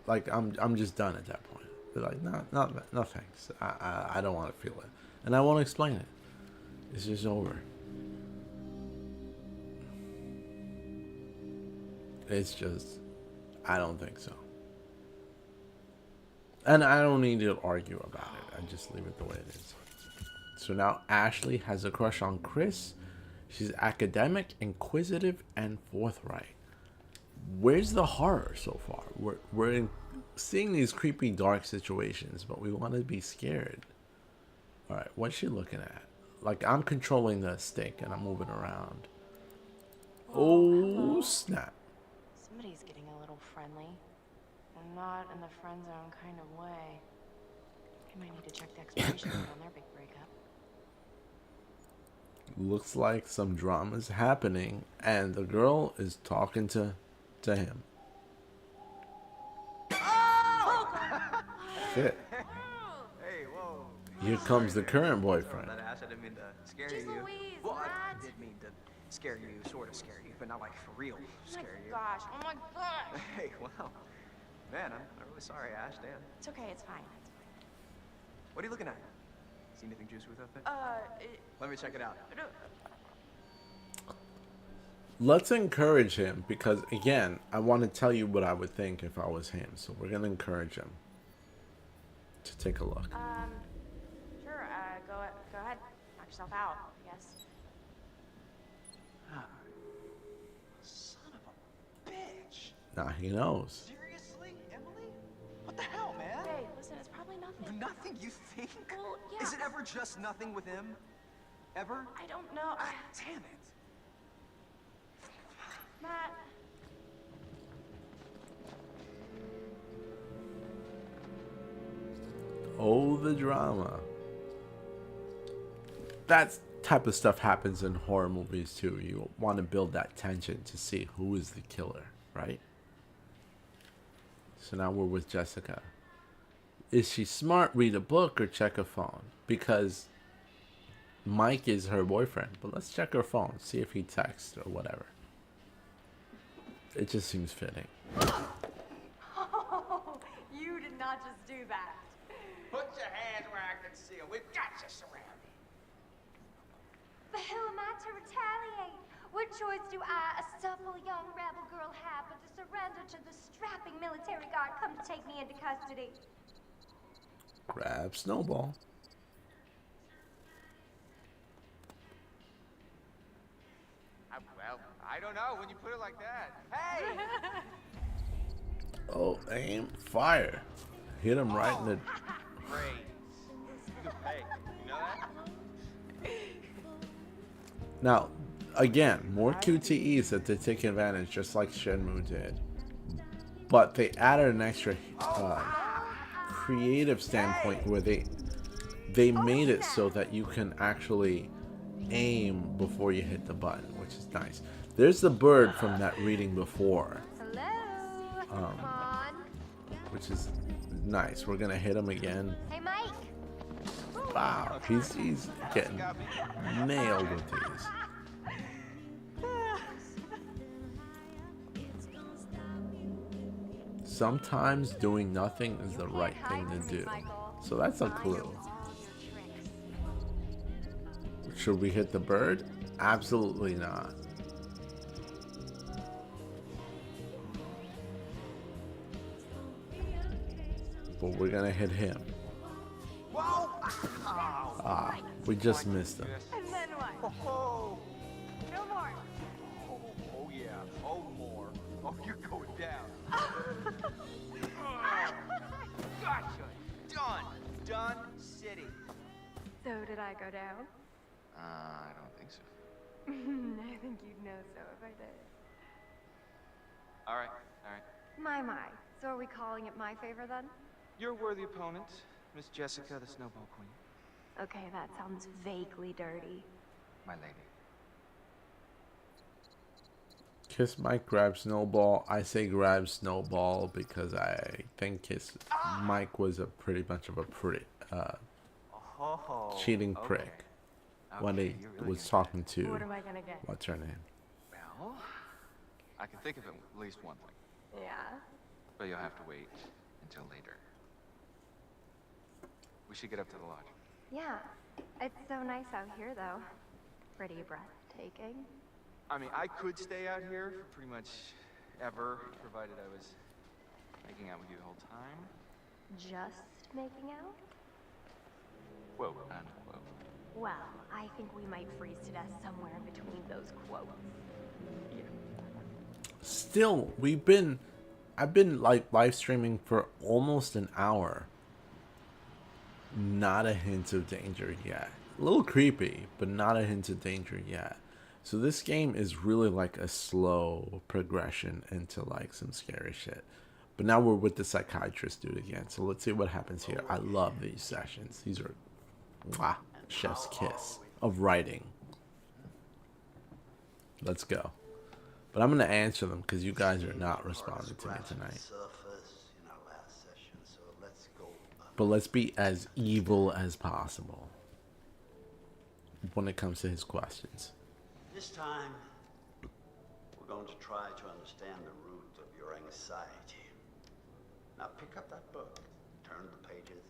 Like, I'm just done at that point. They're like, no thanks. I don't want to feel it. And I won't explain it. It's just over. It's just, I don't think so. And I don't need to argue about it. I just leave it the way it is. So now Ashley has a crush on Chris. She's academic, inquisitive, and forthright. Where's the horror so far? We're seeing these creepy, dark situations, but we want to be scared. All right, what's she looking at? Like, I'm controlling the stick and I'm moving around. Oh, snap. Somebody's getting a little friendly. And not in the friend zone kind of way. I might need to check the expiration date on their big breakup. Looks like some drama's happening, and the girl is talking to him. Shit. Hey, whoa. Here comes the current boyfriend. That ass, I didn't mean to scare Jeez you. Louise, Well, I Matt. did mean to scare you, sort of scare you, but not like for real scare you. Gosh, oh my gosh. Hey, wow. Man, I'm really sorry, Ash. Damn. It's okay, it's fine. What are you looking at? See anything juicy with that thing? Let me check it out. Let's encourage him because, again, I want to tell you what I would think if I was him. So we're going to encourage him to take a look. Sure, go ahead. Knock yourself out, I guess. Son of a bitch. Now he knows. Seriously, Emily? What the hell, man? Hey, listen, it's probably nothing. Nothing, you think? Well, yeah. Is it ever just nothing with him? Ever? I don't know. Damn it. Matt. Oh, the drama. That type of stuff happens in horror movies too. You want to build that tension to see who is the killer, right? So now we're with Jessica. Is she smart? Read a book or check a phone? Because Mike is her boyfriend. But let's check her phone. See if he texts or whatever. It just seems fitting. Oh, you did not just do that. Put your hands where I can see them. We've got you surrounded. But who am I to retaliate? What choice do I, a supple young rebel girl, have but to surrender to the strapping military guard come to take me into custody? Grab Snowball. Well, I don't know when you put it like that. Hey! Oh, aim, fire. Hit him right in the... Great. Hey, you know that? Now, again, more QTEs that they take advantage, just like Shenmue did. But they added an extra creative standpoint where they made it so that you can actually aim before you hit the button, which is nice. There's the bird from that reading before. Hello? Come on. Which is nice. We're gonna hit him again. Hey, Mike. Wow, he's getting nailed with these. Sometimes doing nothing is the right thing to do. So that's a clue. Should we hit the bird? Absolutely not. But we're gonna hit him. Ah, we just missed him. And then what? Oh, No more. oh yeah. Oh, more. Oh, you're going down. Gotcha. Done. Done city. So did I go down? I don't think so. I think you'd know so if I did. All right. My. So are we calling it my favor then? You're a worthy opponent, Miss Jessica, the Snowball Queen. Okay, that sounds vaguely dirty. My lady. Kiss Mike, grab Snowball. I say grab Snowball because I think Mike was a pretty much of a cheating prick when he was talking to What am I gonna get? what's her name. Well, I can think of at least one thing, Yeah. but you'll have to wait until later. We should get up to the lodge. Yeah. It's so nice out here, though. Pretty breathtaking. I mean, I could stay out here for pretty much ever, provided I was making out with you the whole time. Just making out? Quote unquote. Well, I think we might freeze to death somewhere in between those quotes. Yeah. Still, I've been like live streaming for almost an hour. Not a hint of danger yet. A little creepy, but not a hint of danger yet. So this game is really like a slow progression into like some scary shit. But now we're with the psychiatrist dude again. So let's see what happens here. I love these sessions. These are chef's kiss of writing. Let's go. But I'm going to answer them because you guys are not responding to me tonight. But let's be as evil as possible when it comes to his questions. This time, we're going to try to understand the root of your anxiety. Now pick up that book, turn the pages.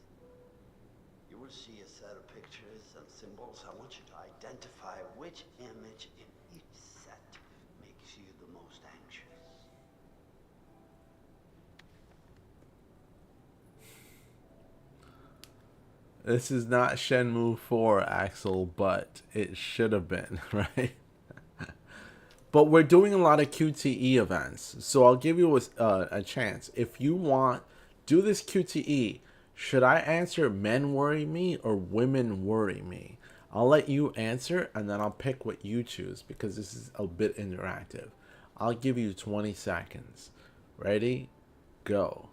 You will see a set of pictures and symbols. I want you to identify which image in each set makes you the most anxious. This is not Shenmue 4, Axel, but it should have been, right? But we're doing a lot of QTE events, so I'll give you a chance. If you want, do this QTE. Should I answer men worry me or women worry me? I'll let you answer, and then I'll pick what you choose, because this is a bit interactive. I'll give you 20 seconds. Ready? Go.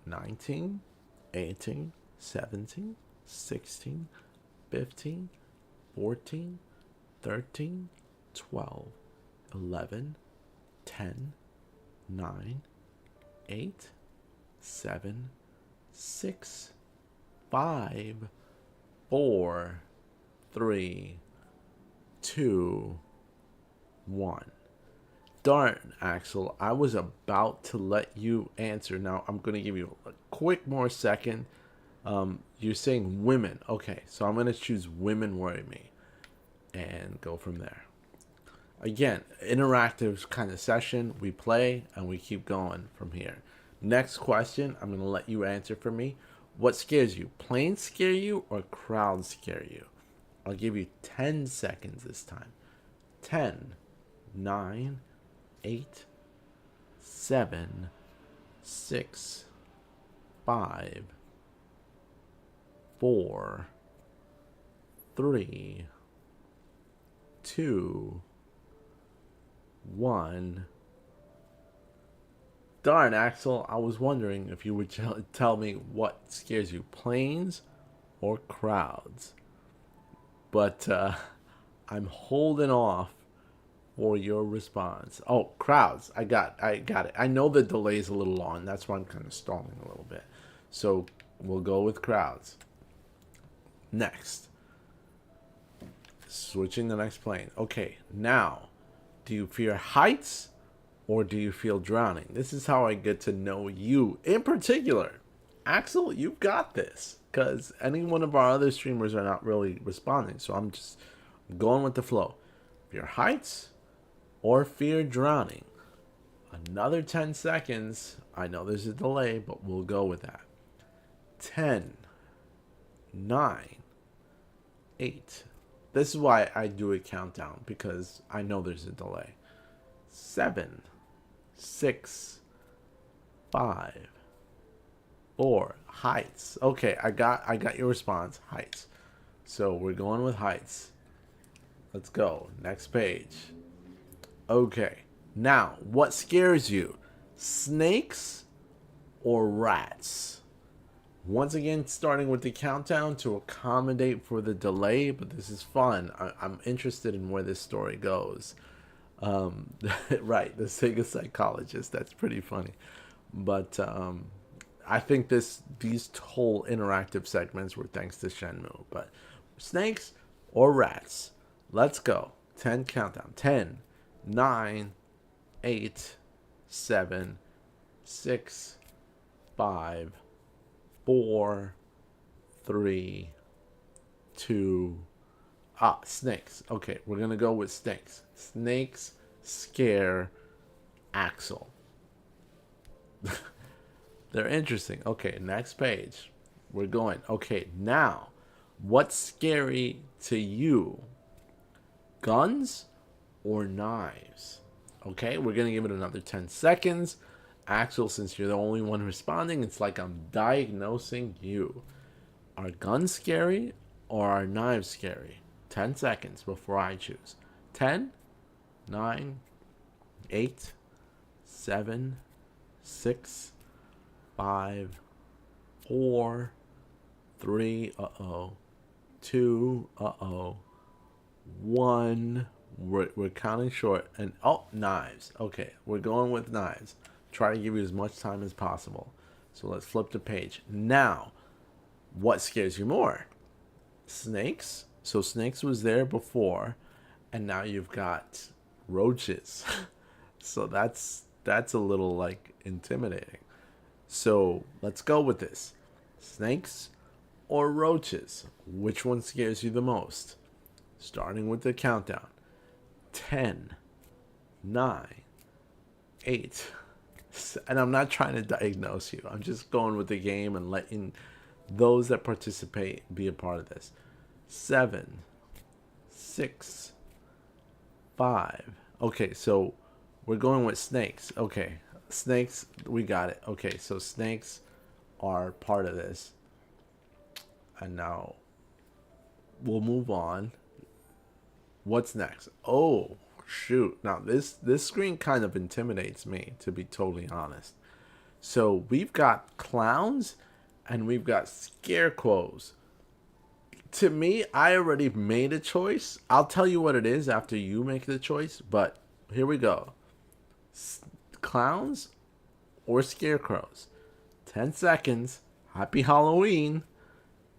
19, 18, 17, 16, 15, 14, 13, 12, 11, 10, 9, 8, 7, 6, 5, 4, 3, 2, 1. Darn, Axel, I was about to let you answer. Now I'm going to give you a quick more second. You're saying women. Okay, so I'm going to choose women worry me and go from there. Again, interactive kind of session. We play and we keep going from here. Next question, I'm going to let you answer for me. What scares you? Planes scare you or crowds scare you? I'll give you 10 seconds this time. 10, 9, 8, 7, 6, 5, 4, 3, 2, 1. Darn, Axel, I was wondering if you would tell me what scares you, planes or crowds. But I'm holding off for your response. Oh, crowds. I got it. I know the delay is a little long. That's why I'm kind of stalling a little bit. So we'll go with crowds. Next. Switching the next plane. Okay, now, do you fear heights or do you feel drowning? This is how I get to know you in particular. Axel, you've got this. Because any one of our other streamers are not really responding. So I'm just going with the flow. Fear heights or fear drowning? Another 10 seconds. I know there's a delay, but we'll go with that. 10, 9, 8. This is why I do a countdown, because I know there's a delay. 7, 6, 5, 4. Heights. Okay, I got your response. Heights. So we're going with heights. Let's go. Next page. Okay. Now, what scares you? Snakes or rats? Once again, starting with the countdown to accommodate for the delay, but this is fun. I'm interested in where this story goes. Right, the Sega psychologist. That's pretty funny. But I think these whole interactive segments were thanks to Shenmue. But snakes or rats? Let's go. 10 countdown. 10, 9, 8, 7, 6, 5, 4, 3, 2. Snakes. Okay, we're going to go with snakes. Snakes scare Axel. They're interesting. Okay, next page. We're going. Okay, now, what's scary to you? Guns or knives? Okay, we're going to give it another 10 seconds. Axel, since you're the only one responding, it's like I'm diagnosing you. Are guns scary or are knives scary? 10 seconds before I choose. 10, 9, 8, 7, 6, 5, 4, 3, 2, 1. We're counting short. And, knives. Okay, we're going with knives. Try to give you as much time as possible. So let's flip the page. Now, what scares you more? Snakes. So snakes was there before, and now you've got roaches. So that's a little like intimidating. So let's go with this. Snakes or roaches? Which one scares you the most? Starting with the countdown. 10, 9, 8. And I'm not trying to diagnose you. I'm just going with the game and letting those that participate be a part of this. 7, 6, 5. Okay, so we're going with snakes. Okay, snakes, we got it. Okay, so snakes are part of this. And now we'll move on. What's next? Oh, shoot. Now this screen kind of intimidates me, to be totally honest. So we've got clowns and we've got scarecrows. To me, I already made a choice. I'll tell you what it is after you make the choice, but here we go. Clowns or scarecrows? 10 seconds. Happy Halloween.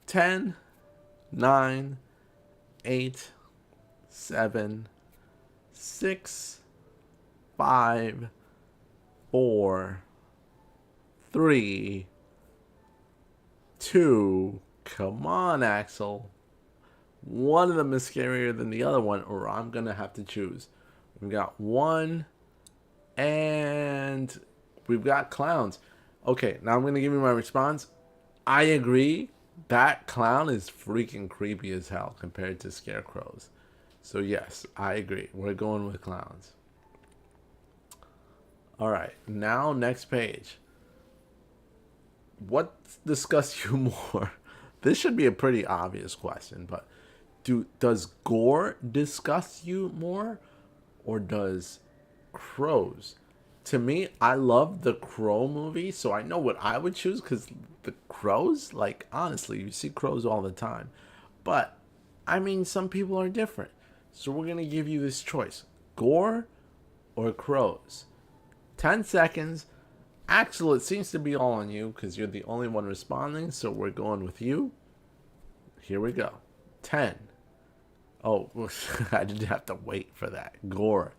10, 9, 8, 7, 6, 5, 4, 3, 2. Come on, Axel. One of them is scarier than the other one, or I'm going to have to choose. We've got 1, and we've got clowns. Okay, now I'm going to give you my response. I agree. That clown is freaking creepy as hell compared to scarecrows. So yes, I agree. We're going with clowns. All right, now next page. what disgusts you more? This should be a pretty obvious question, but does gore disgust you more, or does Crows? To me, I love the Crow movie, so I know what I would choose, because the Crows, like, honestly, you see crows all the time. But, I mean, some people are different. So we're going to give you this choice. Gore or Crows? 10 seconds. Axel, it seems to be all on you, because you're the only one responding, so we're going with you. Here we go. 10. Oh, I didn't have to wait for that. Gore.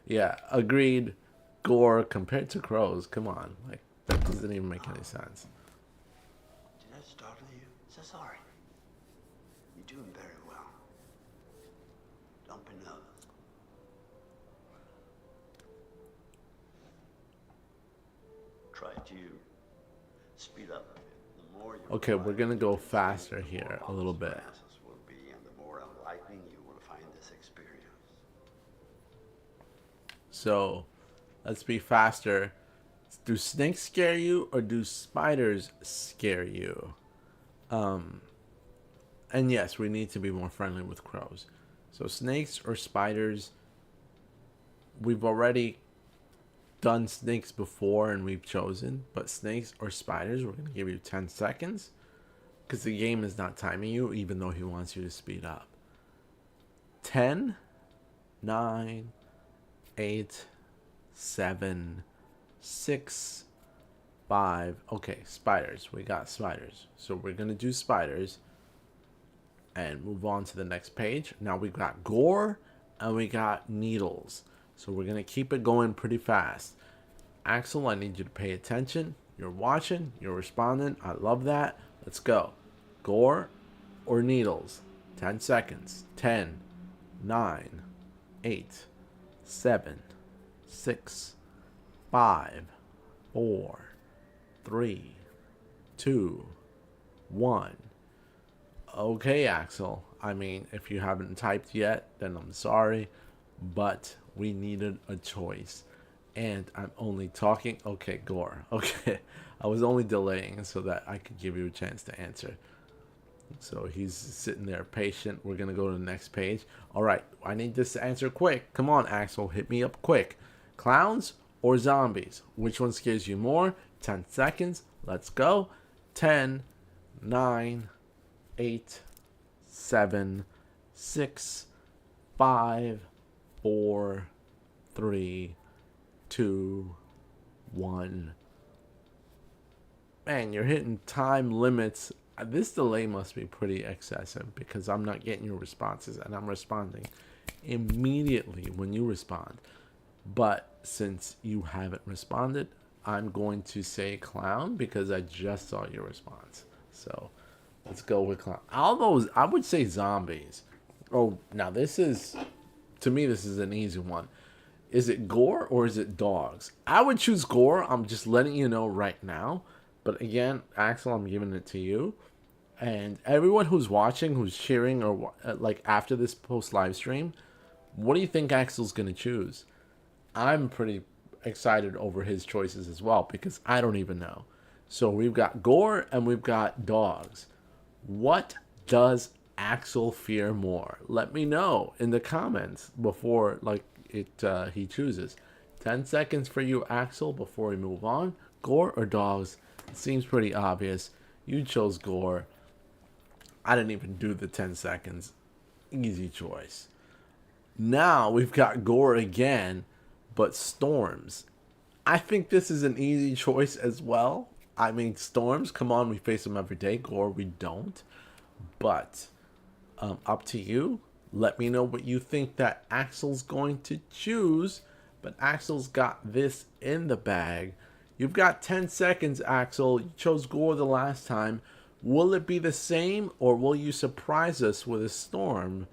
Yeah, agreed. Gore compared to Crows. Come on. Like, that doesn't even make any sense. Did that startle you? So sorry. You're doing very well. Don't be nervous. Try to speed up a bit. The more you Okay, we're going to go faster here a little bit. will be, and the more enlightening you will find this experience. So, let's be faster. Do snakes scare you, or do spiders scare you? And yes, we need to be more friendly with crows. So snakes or spiders, we've already done snakes before and we've chosen, but snakes or spiders, we're going to give you 10 seconds because the game is not timing you, even though he wants you to speed up. 10, 9, 8, 7, 6, 5. Okay, spiders. We got spiders. So we're going to do spiders and move on to the next page. Now we got gore and we got needles. So we're going to keep it going pretty fast. Axel, I need you to pay attention. You're watching. You're responding. I love that. Let's go. Gore or needles? 10 seconds. 10, 9, 8, 7, 6, 5, 4, 3, 2, 1. Okay, Axel. I mean, if you haven't typed yet, then I'm sorry. But we needed a choice. And I'm only talking... Okay, gore. Okay. I was only delaying so that I could give you a chance to answer. So he's sitting there patient. We're going to go to the next page. All right. I need this to answer quick. Come on, Axel. Hit me up quick. Clowns or zombies? Which one scares you more? 10 seconds. Let's go. 10, 9, 8, 7, 6, 5, 4, 3, 2, 1. Man, you're hitting time limits. This delay must be pretty excessive because I'm not getting your responses and I'm responding immediately when you respond. But since you haven't responded, I'm going to say clown because I just saw your response. So let's go with clown. Although I would say zombies. Oh, now this is, to me, this is an easy one. Is it gore or is it dogs? I would choose gore. I'm just letting you know right now. But again, Axel, I'm giving it to you. And everyone who's watching, who's cheering, or like after this post live stream, what do you think Axel's going to choose? I'm pretty excited over his choices as well because I don't even know. So we've got gore and we've got dogs. What does Axel fear more? Let me know in the comments before he chooses. 10 seconds for you, Axel, before we move on. Gore or dogs? It seems pretty obvious. You chose gore. I didn't even do the 10 seconds. Easy choice. Now we've got gore again, but storms. I think this is an easy choice as well. I mean, storms, come on, we face them every day. Gore, we don't. But up to you. Let me know what you think that Axel's going to choose. But Axel's got this in the bag. You've got 10 seconds, Axel. You chose gore the last time. Will it be the same, or will you surprise us with a storm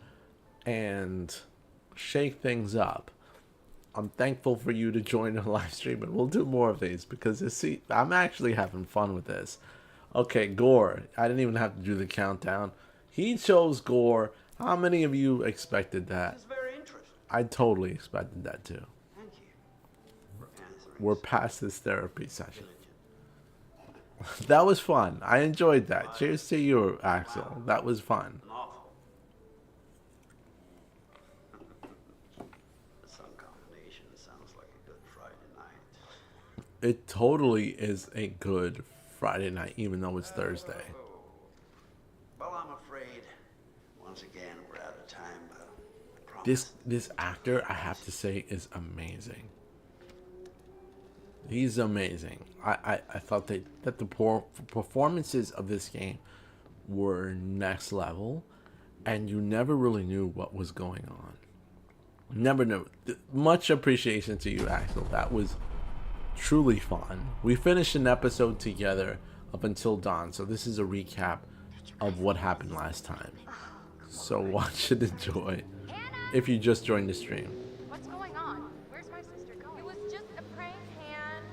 and shake things up? I'm thankful for you to join the live stream, and we'll do more of these because I'm actually having fun with this. Okay, gore. I didn't even have to do the countdown. He chose gore. How many of you expected that? It's very interesting. I totally expected that too. Thank you for answering. We're past this therapy session. That was fun. I enjoyed that. Cheers to you, Axel. That was fun. An awful. The sun combination sounds like a good Friday night. It totally is a good Friday night, even though it's Thursday. Well, I'm afraid, once again, we're out of time, but I promise. This actor, I have to say, is amazing. He's amazing. I thought that the performances of this game were next level, and you never really knew what was going on. Never knew. Much appreciation to you, Axel. That was truly fun. We finished an episode together up until dawn, so this is a recap of what happened last time. So watch and enjoy if you just joined the stream. What's going on? Where's my sister going? It was just a prank, Han.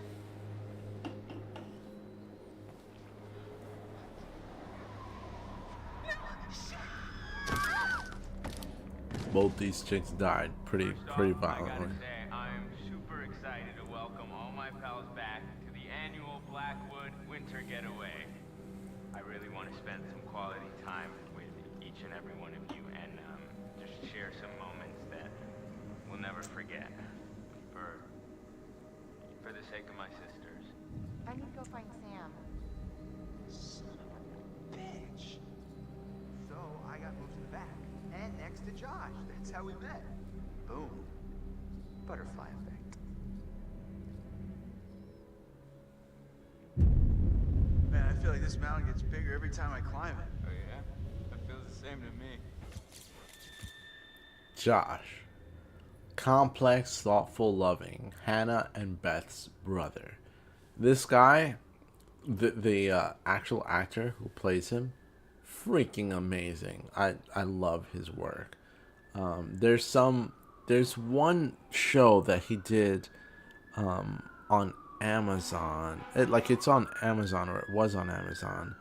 Both these chicks died pretty I gotta violently. say, I'm super excited to welcome all my pals back to the annual Blackwood Winter Getaway. I really want to spend some quality time with each and every one of you and just share some moments that we'll never forget. For the sake of my sisters. I need to go find Sam. Son of a bitch. So I got moved to the back and next to Josh. That's how we met. Boom. Butterfly effect. Man, I feel like this mountain gets bigger every time I climb it. Oh yeah? That feels the same to me. Josh. Complex, thoughtful, loving. Hannah and Beth's brother. This guy, the actual actor who plays him, freaking amazing. I love his work. There's one show that he did on Amazon. It's on Amazon, or it was on Amazon.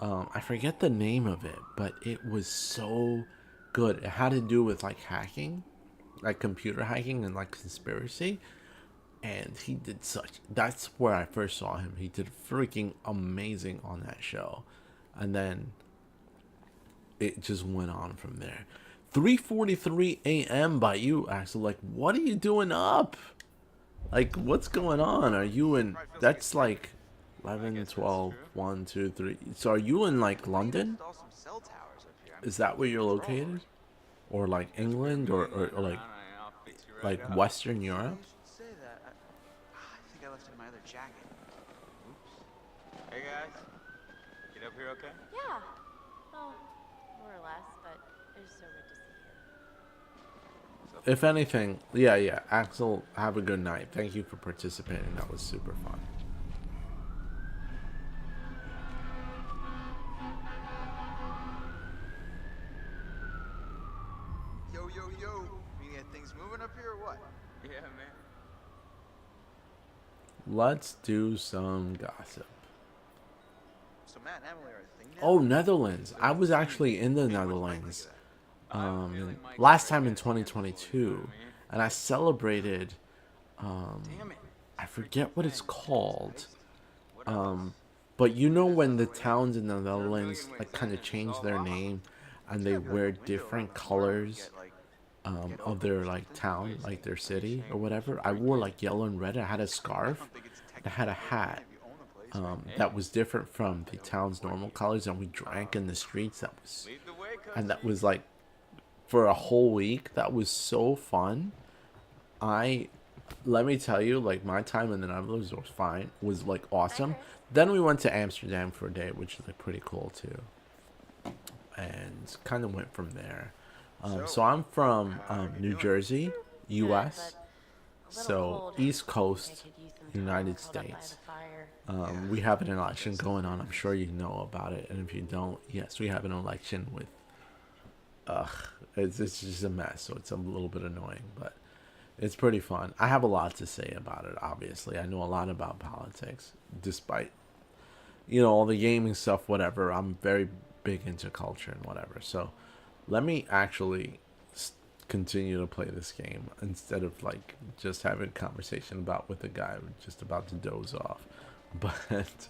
I forget the name of it, but it was so good. It had to do with like hacking, like computer hacking and like conspiracy. And he did that's where I first saw him. He did freaking amazing on that show. And then it just went on from there. 3:43 a.m. by you, Axel. Like, what are you doing up? Like, what's going on? Are you in... That's like 11, 12, 1, 2, 3. So are you in like London? Is that where you're located? Or like England? Or like Western Europe? Say that. I think I left it in my other jacket. Oops. Hey guys, get up here okay? Yeah. Well, more or less, but it's so good to see you. If anything, yeah. Axel, have a good night. Thank you for participating. That was super fun. Yo. You get things moving up here or what? Yeah, man. Let's do some gossip. So Matt and Emily are a thing now? Oh, Netherlands. I was actually in the Netherlands last time in 2022, and I celebrated I forget what it's called, but you know when the towns in the Netherlands like kind of change their name and they wear different colors of their like town, like their city or whatever. I wore like yellow and red. I had a scarf. I had a hat that was different from the town's normal colors, and we drank in the streets. That was like for a whole week. That was so fun. Let me tell you, like my time in the Netherlands was fine. Was like awesome. Then we went to Amsterdam for a day, which is like pretty cool too. And kind of went from there. So I'm from New Jersey, U.S. So East Coast, United States. We have an election going on. I'm sure you know about it. And if you don't, yes, we have an election with... it's just a mess. So it's a little bit annoying, but it's pretty fun. I have a lot to say about it, obviously. I know a lot about politics, despite, all the gaming stuff, whatever. I'm very big into culture and whatever. So let me actually continue to play this game instead of like just having a conversation with a guy who's just about to doze off. But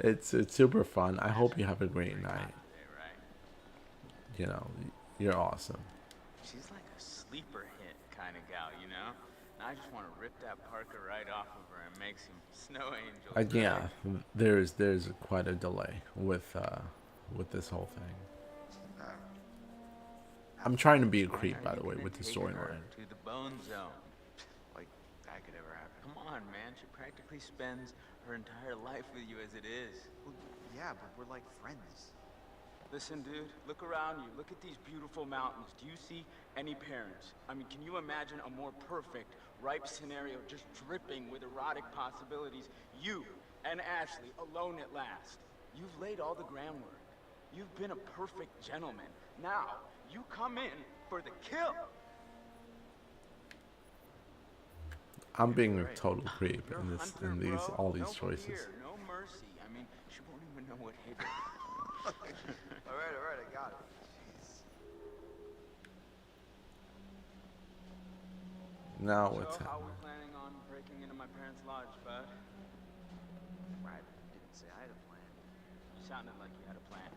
It's super fun. I hope you have a great night. You know, you're awesome. She's like a sleeper hit kind of gal, you know? And I just want to rip that Parker right off of her and make some snow angels. Yeah, there's quite a delay with this whole thing. I'm trying to be a creep, by the way, with the storyline. To the bone zone. Like, that could ever happen. Come on, man. She practically spends her entire life with you as it is. Well, yeah, but we're like friends. Listen, dude, look around you. Look at these beautiful mountains. Do you see any parents? I mean, can you imagine a more perfect, ripe scenario just dripping with erotic possibilities? You and Ashley alone at last. You've laid all the groundwork. You've been a perfect gentleman. Now, you come in for the kill. I'm being a total creep in all these choices. No mercy. I mean, she won't even know what hit her. All right, I got it. Jeez. Now what's So, how are happening? we planning on breaking into my parents' lodge, bud? I didn't say I had a plan. You sounded like you had a plan.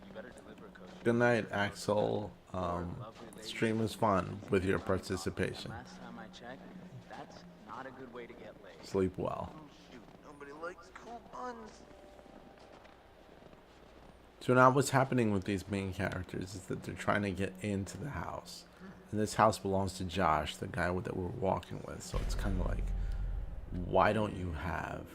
You better deliver, Coach. Good night, Axel. Stream was fun with your participation. Last time I checked, that's not a good way to get laid. Sleep well. Oh, shoot. Nobody likes cool buns. So now what's happening with these main characters is that they're trying to get into the house. And this house belongs to Josh, the guy that we're walking with. So it's kind of like, why don't you have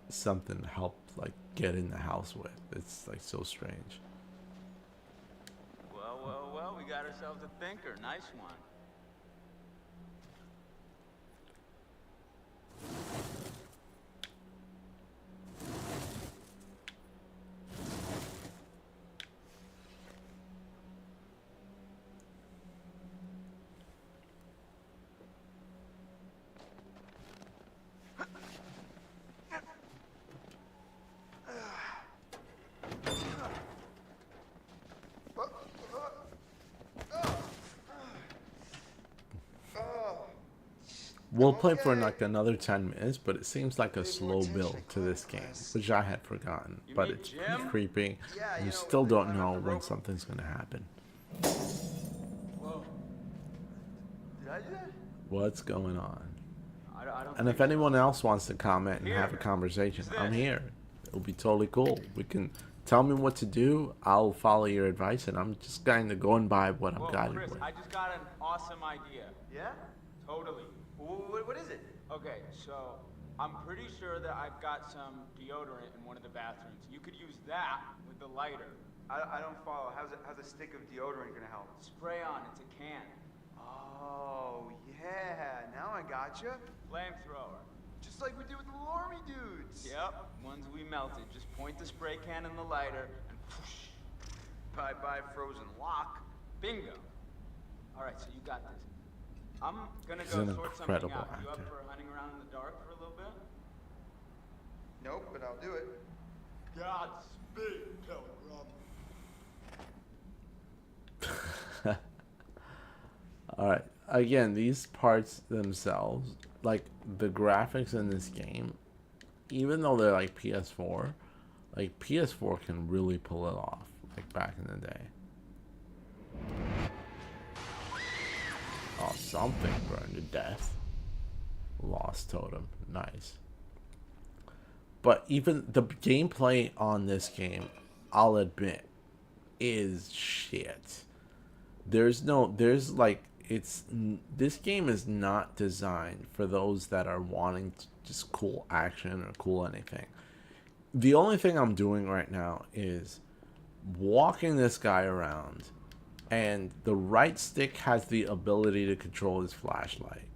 something to help like get in the house with? It's like so strange. Well, we got ourselves a thinker. Nice one. We'll play for like another 10 minutes, but it seems like a slow build to this game, which I had forgotten. But it's pretty creepy. You still don't know when something's gonna happen. Whoa. Did I do that? What's going on? I don't And if anyone else wants to comment and have a conversation, I'm here. It'll be totally cool. We can tell me what to do. I'll follow your advice, and I'm just kind of going by what I'm guided Chris, with. I just got an awesome idea. Yeah? Totally. What is it? Okay, so I'm pretty sure that I've got some deodorant in one of the bathrooms. You could use that with the lighter. I don't follow. How's a stick of deodorant gonna help? Spray on, it's a can. Oh, yeah. Now I gotcha. Flamethrower. Just like we did with the little army dudes. Yep, ones we melted. Just point the spray can in the lighter and whoosh. Bye-bye frozen lock. Bingo. All right, so you got this. I'm gonna He's go an sort something incredible out. You up actor. for hunting around in the dark for a little bit? Nope, but I'll do it. Godspeed, Pilgrim. Alright, again, these parts themselves, like the graphics in this game, even though they're like PS4, like PS4 can really pull it off, like back in the day. Oh, something burned to death. Lost totem, nice. But even the gameplay on this game, I'll admit, is shit. This game is not designed for those that are wanting just cool action or cool anything. The only thing I'm doing right now is walking this guy around, and the right stick has the ability to control his flashlight.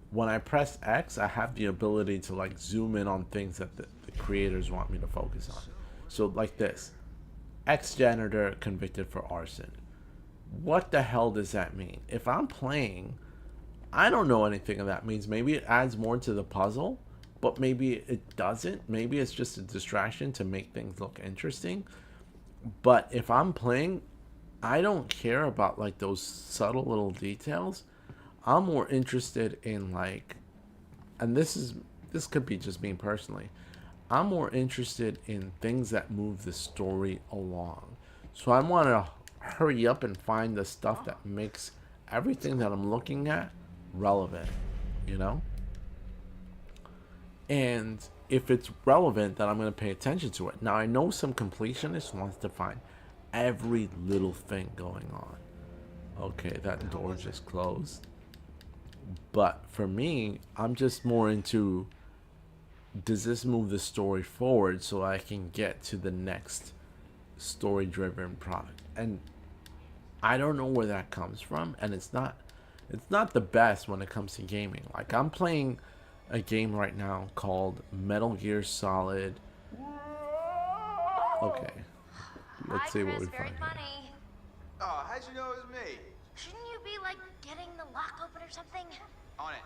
When I press X, I have the ability to like zoom in on things that the creators want me to focus on. So like this, ex-janitor convicted for arson. What the hell does that mean? If I'm playing, I don't know anything that means. Maybe it adds more to the puzzle, but maybe it doesn't. Maybe it's just a distraction to make things look interesting. But if I'm playing, I don't care about like those subtle little details. I'm more interested in like, and this is this could be just me personally. I'm more interested in things that move the story along. So I want to hurry up and find the stuff that makes everything that I'm looking at relevant, you know? And if it's relevant, then I'm going to pay attention to it. Now, I know some completionist wants to find every little thing going on. Okay, that door just closed. But for me, I'm just more into, does this move the story forward so I can get to the next story-driven product? And I don't know where that comes from, and it's not the best when it comes to gaming. Like, I'm playing a game right now called Metal Gear Solid. Okay, let's see what we find here. Funny. Oh, how'd you know it was me? Shouldn't you be like getting the lock open or something? On it.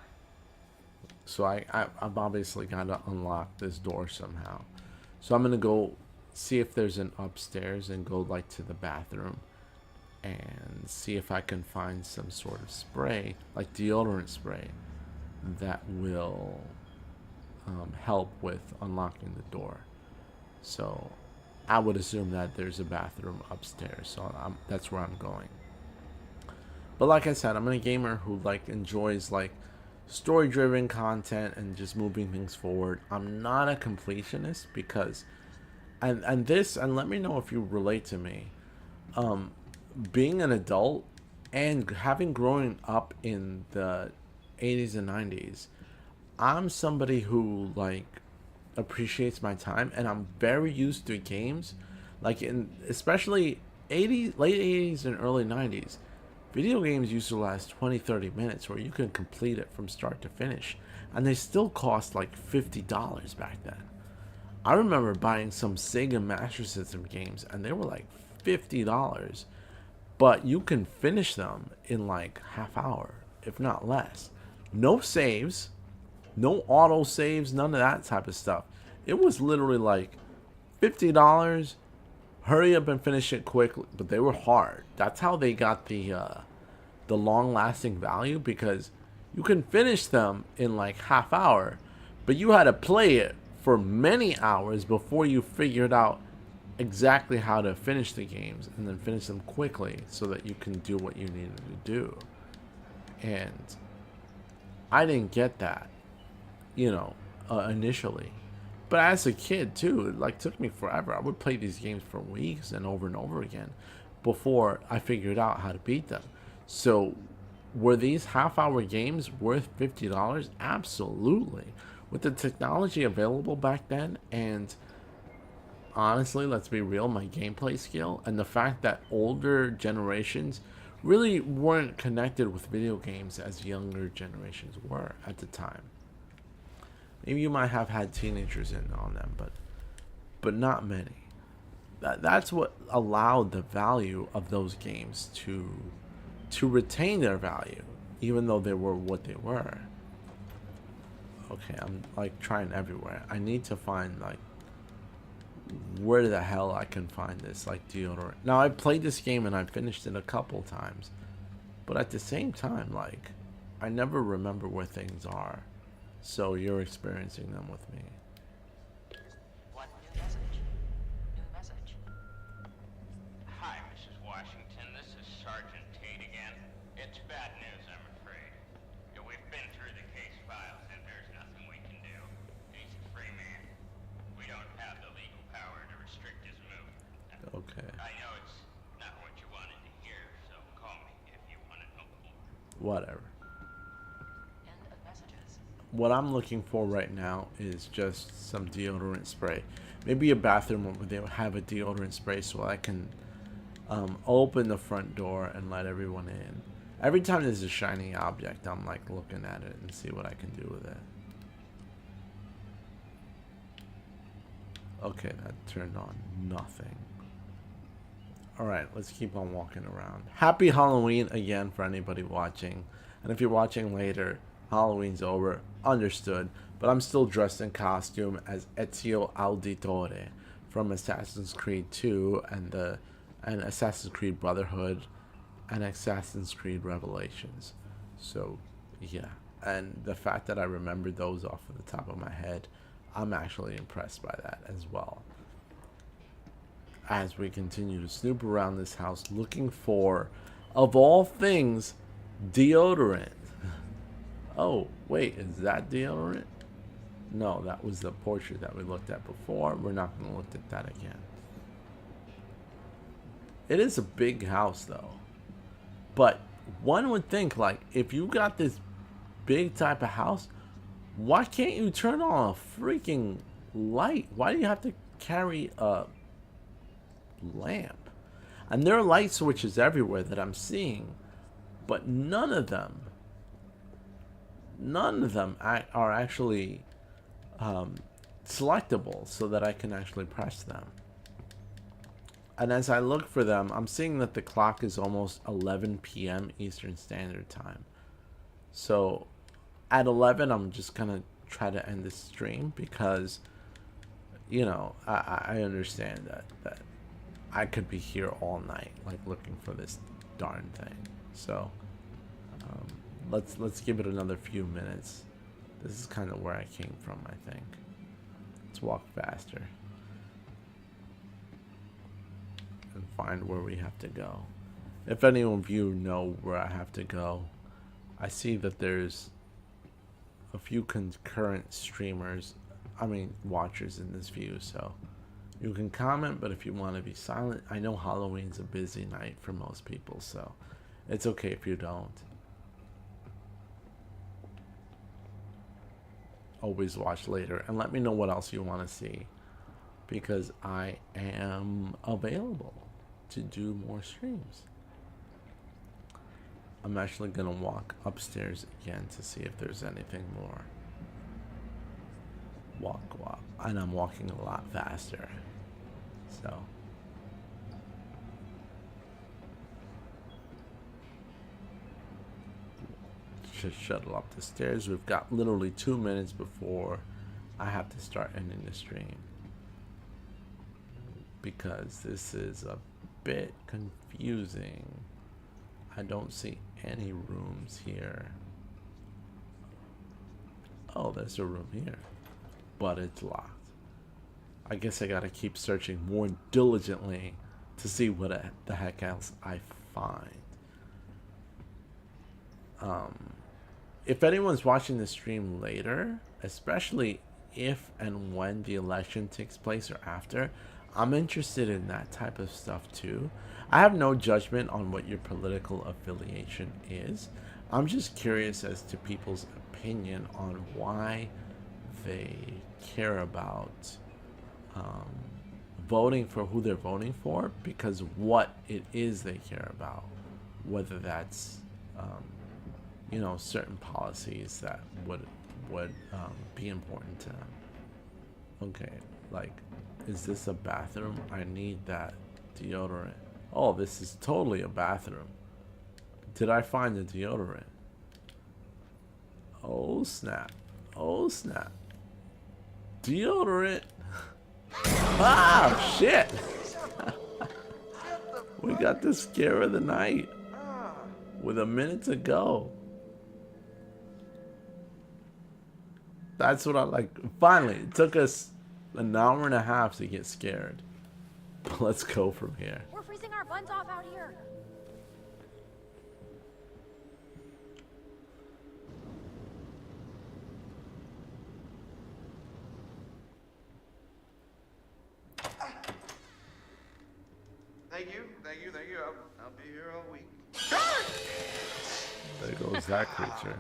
So I've obviously got to unlock this door somehow. So I'm gonna go see if there's an upstairs and go like to the bathroom and see if I can find some sort of spray, like deodorant spray, that will help with unlocking the door. So I would assume that there's a bathroom upstairs, so that's where I'm going. But like I said, I'm a gamer who like enjoys like story-driven content and just moving things forward. I'm not a completionist because, and let me know if you relate to me. Being an adult and having grown up in the 80s and 90s, I'm somebody who like appreciates my time, and I'm very used to games like especially late 80s and early 90s. Video games used to last 20-30 minutes where you could complete it from start to finish, and they still cost like $50 back then. I remember buying some Sega Master System games and they were like $50, but you can finish them in like half hour, if not less. No saves, no auto saves, none of that type of stuff. It was literally like $50, hurry up and finish it quickly, but they were hard. That's how they got the long-lasting value, because you can finish them in like half hour, but you had to play it for many hours before you figured out exactly how to finish the games and then finish them quickly so that you can do what you needed to do. And I didn't get that, initially. But as a kid too, it like took me forever. I would play these games for weeks and over again before I figured out how to beat them. So were these half-hour games worth $50? Absolutely. With the technology available back then, and honestly, let's be real, my gameplay skill and the fact that older generations really weren't connected with video games as younger generations were at the time. Maybe you might have had teenagers in on them, but not many. That's what allowed the value of those games to retain their value, even though they were what they were. Okay, I'm like trying everywhere. I need to find like where the hell I can find this like deodorant. Now I played this game and I finished it a couple times, but at the same time, like I never remember where things are. So you're experiencing them with me. What new message? New message. Hi, Mrs. Washington. This is Sergeant Tate again. It's bad news, I'm afraid. We've been through the case files, and there's nothing we can do. He's a free man. We don't have the legal power to restrict his movement. Okay. I know it's not what you wanted to hear, so call me if you want to know more. Whatever. End of messages. What I'm looking for right now is just some deodorant spray. Maybe a bathroom where they have a deodorant spray so I can open the front door and let everyone in. Every time there's a shiny object, I'm like looking at it and see what I can do with it. Okay, that turned on nothing. Alright, let's keep on walking around. Happy Halloween again for anybody watching. And if you're watching later, Halloween's over, understood, but I'm still dressed in costume as Ezio Auditore from Assassin's Creed 2 and Assassin's Creed Brotherhood and Assassin's Creed Revelations. So, yeah. And the fact that I remember those off of the top of my head, I'm actually impressed by that as well. As we continue to snoop around this house looking for, of all things, deodorant. Oh, wait, is that deodorant? No, that was the portrait that we looked at before. We're not going to look at that again. It is a big house, though. But one would think, like, if you got this big type of house, why can't you turn on a freaking light? Why do you have to carry a lamp? And there are light switches everywhere that I'm seeing, but none of them are actually selectable so that I can actually press them. And as I look for them, I'm seeing that the clock is almost 11 p.m. Eastern Standard Time. So at 11, I'm just gonna try to end this stream because, you know, I understand that I could be here all night, like, looking for this darn thing. So let's give it another few minutes. This is kind of where I came from, I think. Let's walk faster and find where we have to go. If any of you know where I have to go, I see that there's a few concurrent streamers, watchers in this view, so you can comment, but if you want to be silent, I know Halloween's a busy night for most people, so it's okay if you don't. Always watch later and let me know what else you want to see, because I am available to do more streams. I'm actually gonna walk upstairs again to see if there's anything more. Walk, and I'm walking a lot faster, so just shuttle up the stairs. We've got literally 2 minutes before I have to start ending the stream, because this is a bit confusing. I don't see any rooms here. Oh, there's a room here, but it's locked. I guess I gotta keep searching more diligently to see what the heck else I find. If anyone's watching the stream later, especially if and when the election takes place or after, I'm interested in that type of stuff too. I have no judgment on what your political affiliation is. I'm just curious as to people's opinion on why they care about voting for who they're voting for, because what it is they care about, whether that's you know, certain policies that would be important to them. Okay, like, is this a bathroom? I need that deodorant. Oh, this is totally a bathroom. Did I find the deodorant? Oh snap. Oh snap. Deodorant. Ah, shit. We got the scare of the night with a minute to go. That's what I like. Finally, it took us an hour and a half to get scared. Let's go from here. We're freezing our buns off out here. Thank you. I'll be here all week. There goes that creature.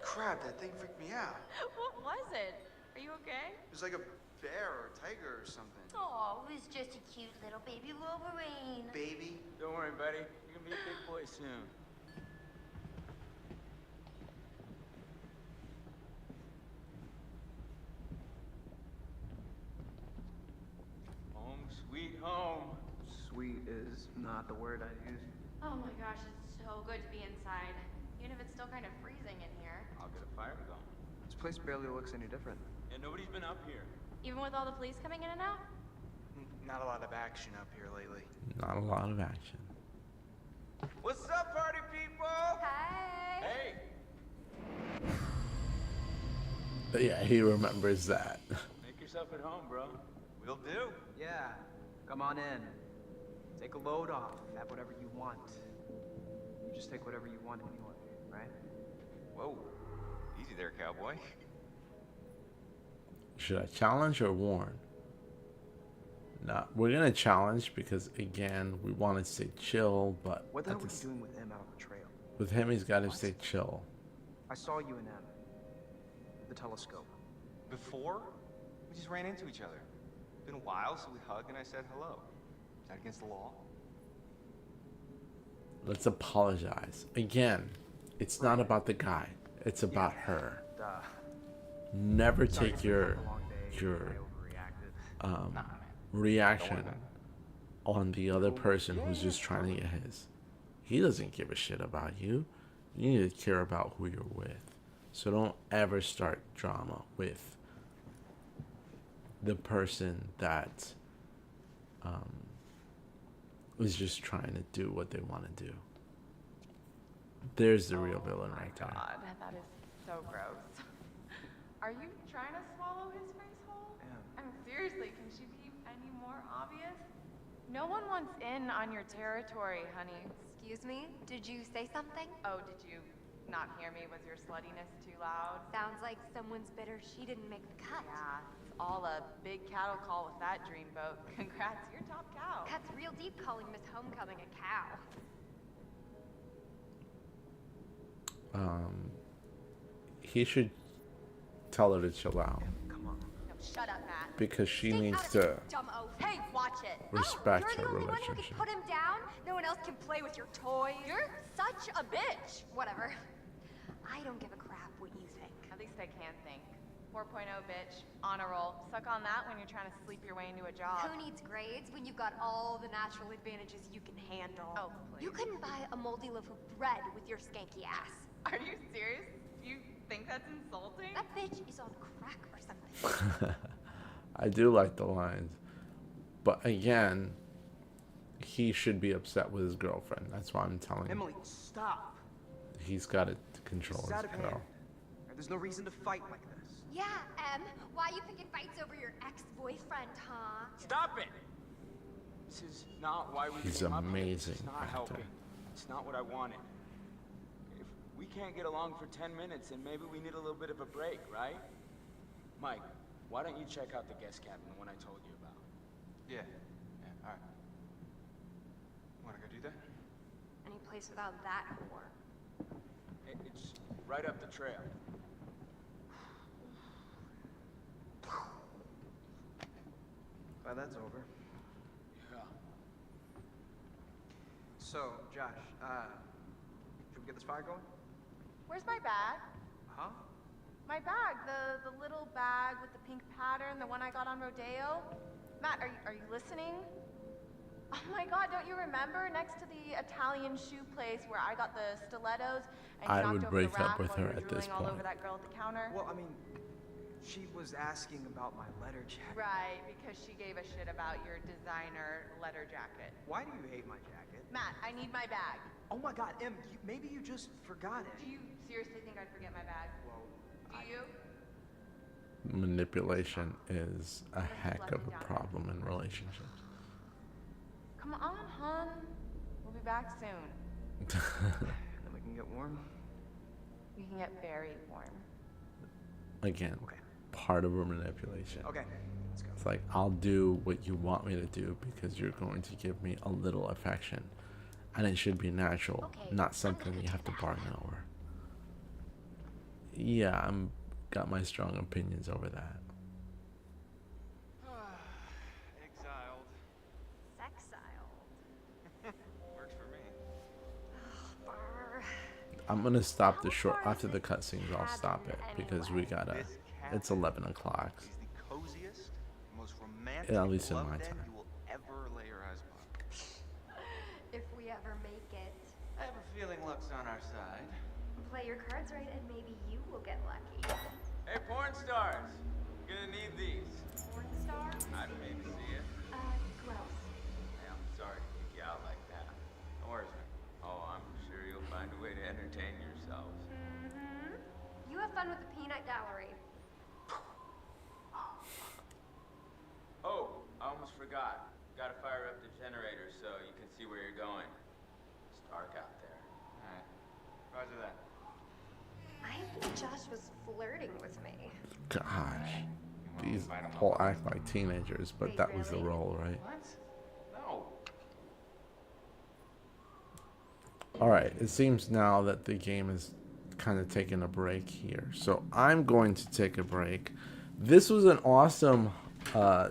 Crap, that thing freaked me out. What was it? Are you okay? It was like a bear or a tiger or something. Oh, it was just a cute little baby Wolverine. Baby? Don't worry, buddy. You're gonna be a big boy soon. Home, sweet home. Sweet is not the word I use. Oh my gosh, it's so good to be inside. Even if it's still kind of freezing in here. I'll get a fire going. This place barely looks any different. Yeah, nobody's been up here. Even with all the police coming in and out? Not a lot of action up here lately. Not a lot of action. What's up, party people? Hi. Hey. Yeah, he remembers that. Make yourself at home, bro. Will do. Yeah, come on in. Take a load off. Have whatever you want. You just take whatever you want anyway, right? Whoa. Easy there, cowboy. Should I challenge or warn? No, we're gonna challenge because again, we want to stay chill, but What the hell were you doing with him out on the trail? with him, he's got to stay chill. I saw you and M. The telescope. Before? We just ran into each other. Been a while, so we hugged and I said hello. Is that against the law? Let's apologize. Again, it's not about the guy. It's about her. Duh. Never Sorry take for your the long day. your I overreacted. reaction on the other person who's just trying to get his. He doesn't give a shit about you. You need to care about who you're with. So don't ever start drama with the person that is just trying to do what they want to do. There's the real villain right there. God, that is so gross. Are you trying to swallow his face whole? Yeah. I mean, seriously, can she be any more obvious? No one wants in on your territory, honey. Excuse me? Did you say something? Oh, did you not hear me? Was your sluttiness too loud? Sounds like someone's bitter she didn't make the cut. Yeah, it's all a big cattle call with that dreamboat. Congrats, you're top cow. Cuts real deep calling Miss Homecoming a cow. He should tell her to chill out No, shut up, Matt. because she Stay needs out of to it, dumb oaf. Hey, watch it. respect You're the her only one who relationship. can put him down. No one else can play with your toys. You're such a bitch. Whatever. I don't give a crap what you think. At least I can think. 4.0, bitch. Honor roll. Suck on that when you're trying to sleep your way into a job. Who needs grades when you've got all the natural advantages you can handle? Oh, please. You couldn't buy a moldy loaf of bread with your skanky ass. Are you serious? You think that's insulting? That bitch is on crack or something. I do like the lines, but again, he should be upset with his girlfriend. That's why I'm telling him. Emily, stop. He's got to control This is his out of hand. girl. There's no reason to fight like this. Yeah, Em. Why you picking fights over your ex-boyfriend, huh? Stop it! This is not why we He's came up here. amazing It's not actor. helping. It's not what I wanted. If we can't get along for 10 minutes, then maybe we need a little bit of a break, right? Mike, why don't you check out the guest cabin, the one I told you about? Yeah, all right. Wanna go do that? Any place without that whore. It's right up the trail. Glad that's over. Yeah. So, Josh, should we get this fire going? Where's my bag? Huh? My bag, the little bag with the pink pattern, the one I got on Rodeo. Matt, are you listening? Oh my God, don't you remember next to the Italian shoe place where I got the stilettos and you I knocked would over break the up rack with while you her were at this drooling all over point. that girl at the counter? Well, I mean, she was asking about my letter jacket. Right, because she gave a shit about your designer letter jacket. Why do you hate my jacket? Matt, I need my bag. Oh my God, Em, maybe you just forgot it. Do you seriously think I'd forget my bag? Well, Do you? Manipulation is a heck of a problem in relationships. Come on, hon. We'll be back soon. then we can get warm. We can get very warm. Again, Okay. part of a manipulation. Okay, let's go. It's like, I'll do what you want me to do because you're going to give me a little affection. And it should be natural, Okay, not I'm something gonna you do have to that. bargain over. Yeah, I'm got my strong opinions over that. Exiled. Sexiled. Works for me. Brr. I'm gonna stop the How short far after is the this cutscenes. I'll stop it cabin because we anyway? gotta. This It's cabin 11 o'clock. is the coziest, most romantic Yeah, at least in love my den time. you will ever lay your eyes upon. If we ever make it, I have a feeling luck's on our side. play your cards right and maybe you will get lucky. Hey, porn stars! Gonna need these. Porn star? I didn't mean to see it. Gross. Hey, I'm sorry to kick you out like that. Don't worry, sir. Oh, I'm sure you'll find a way to entertain yourselves. Mm-hmm. You have fun with the peanut gallery. forgot. Gotta fire up the generator so you can see where you're going. It's dark out there. Alright. Roger that. I think Josh was flirting with me. Gosh. These all act like teenagers, but that was the role, right? What? No. Alright, it seems now that the game is kind of taking a break here. So I'm going to take a break. This was an awesome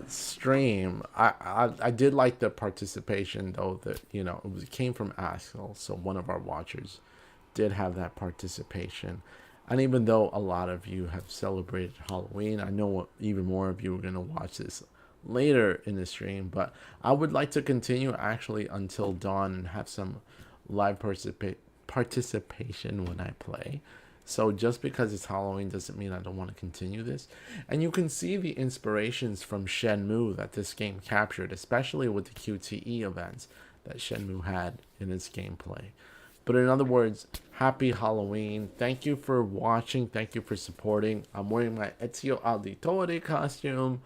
stream. I did like the participation, though, that, you know, it came from Axel, so one of our watchers did have that participation. And even though a lot of you have celebrated Halloween, I know even more of you are going to watch this later in the stream, but I would like to continue actually until dawn and have some live participation when I play. So just because it's Halloween doesn't mean I don't want to continue this. And you can see the inspirations from Shenmue that this game captured, especially with the QTE events that Shenmue had in its gameplay. But in other words, happy Halloween. Thank you for watching. Thank you for supporting. I'm wearing my Ezio Auditore costume.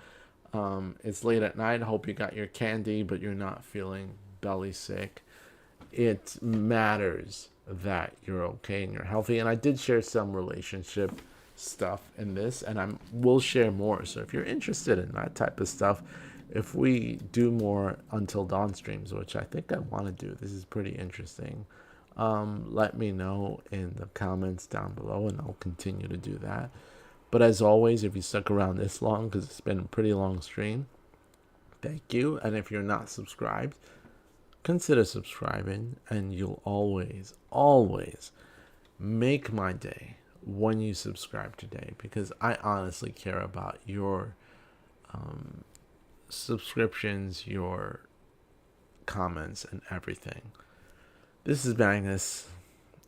It's late at night. I hope you got your candy, but you're not feeling belly sick. It matters that you're okay and you're healthy. And I did share some relationship stuff in this, and will share more. So if you're interested in that type of stuff, if we do more Until Dawn streams, which I think I want to do, this is pretty interesting. Let me know in the comments down below, and I'll continue to do that. But as always, if you stuck around this long, because it's been a pretty long stream, thank you. And if you're not subscribed, consider subscribing, and you'll always make my day when you subscribe today, because I honestly care about your subscriptions, your comments, and everything. This is Magnus.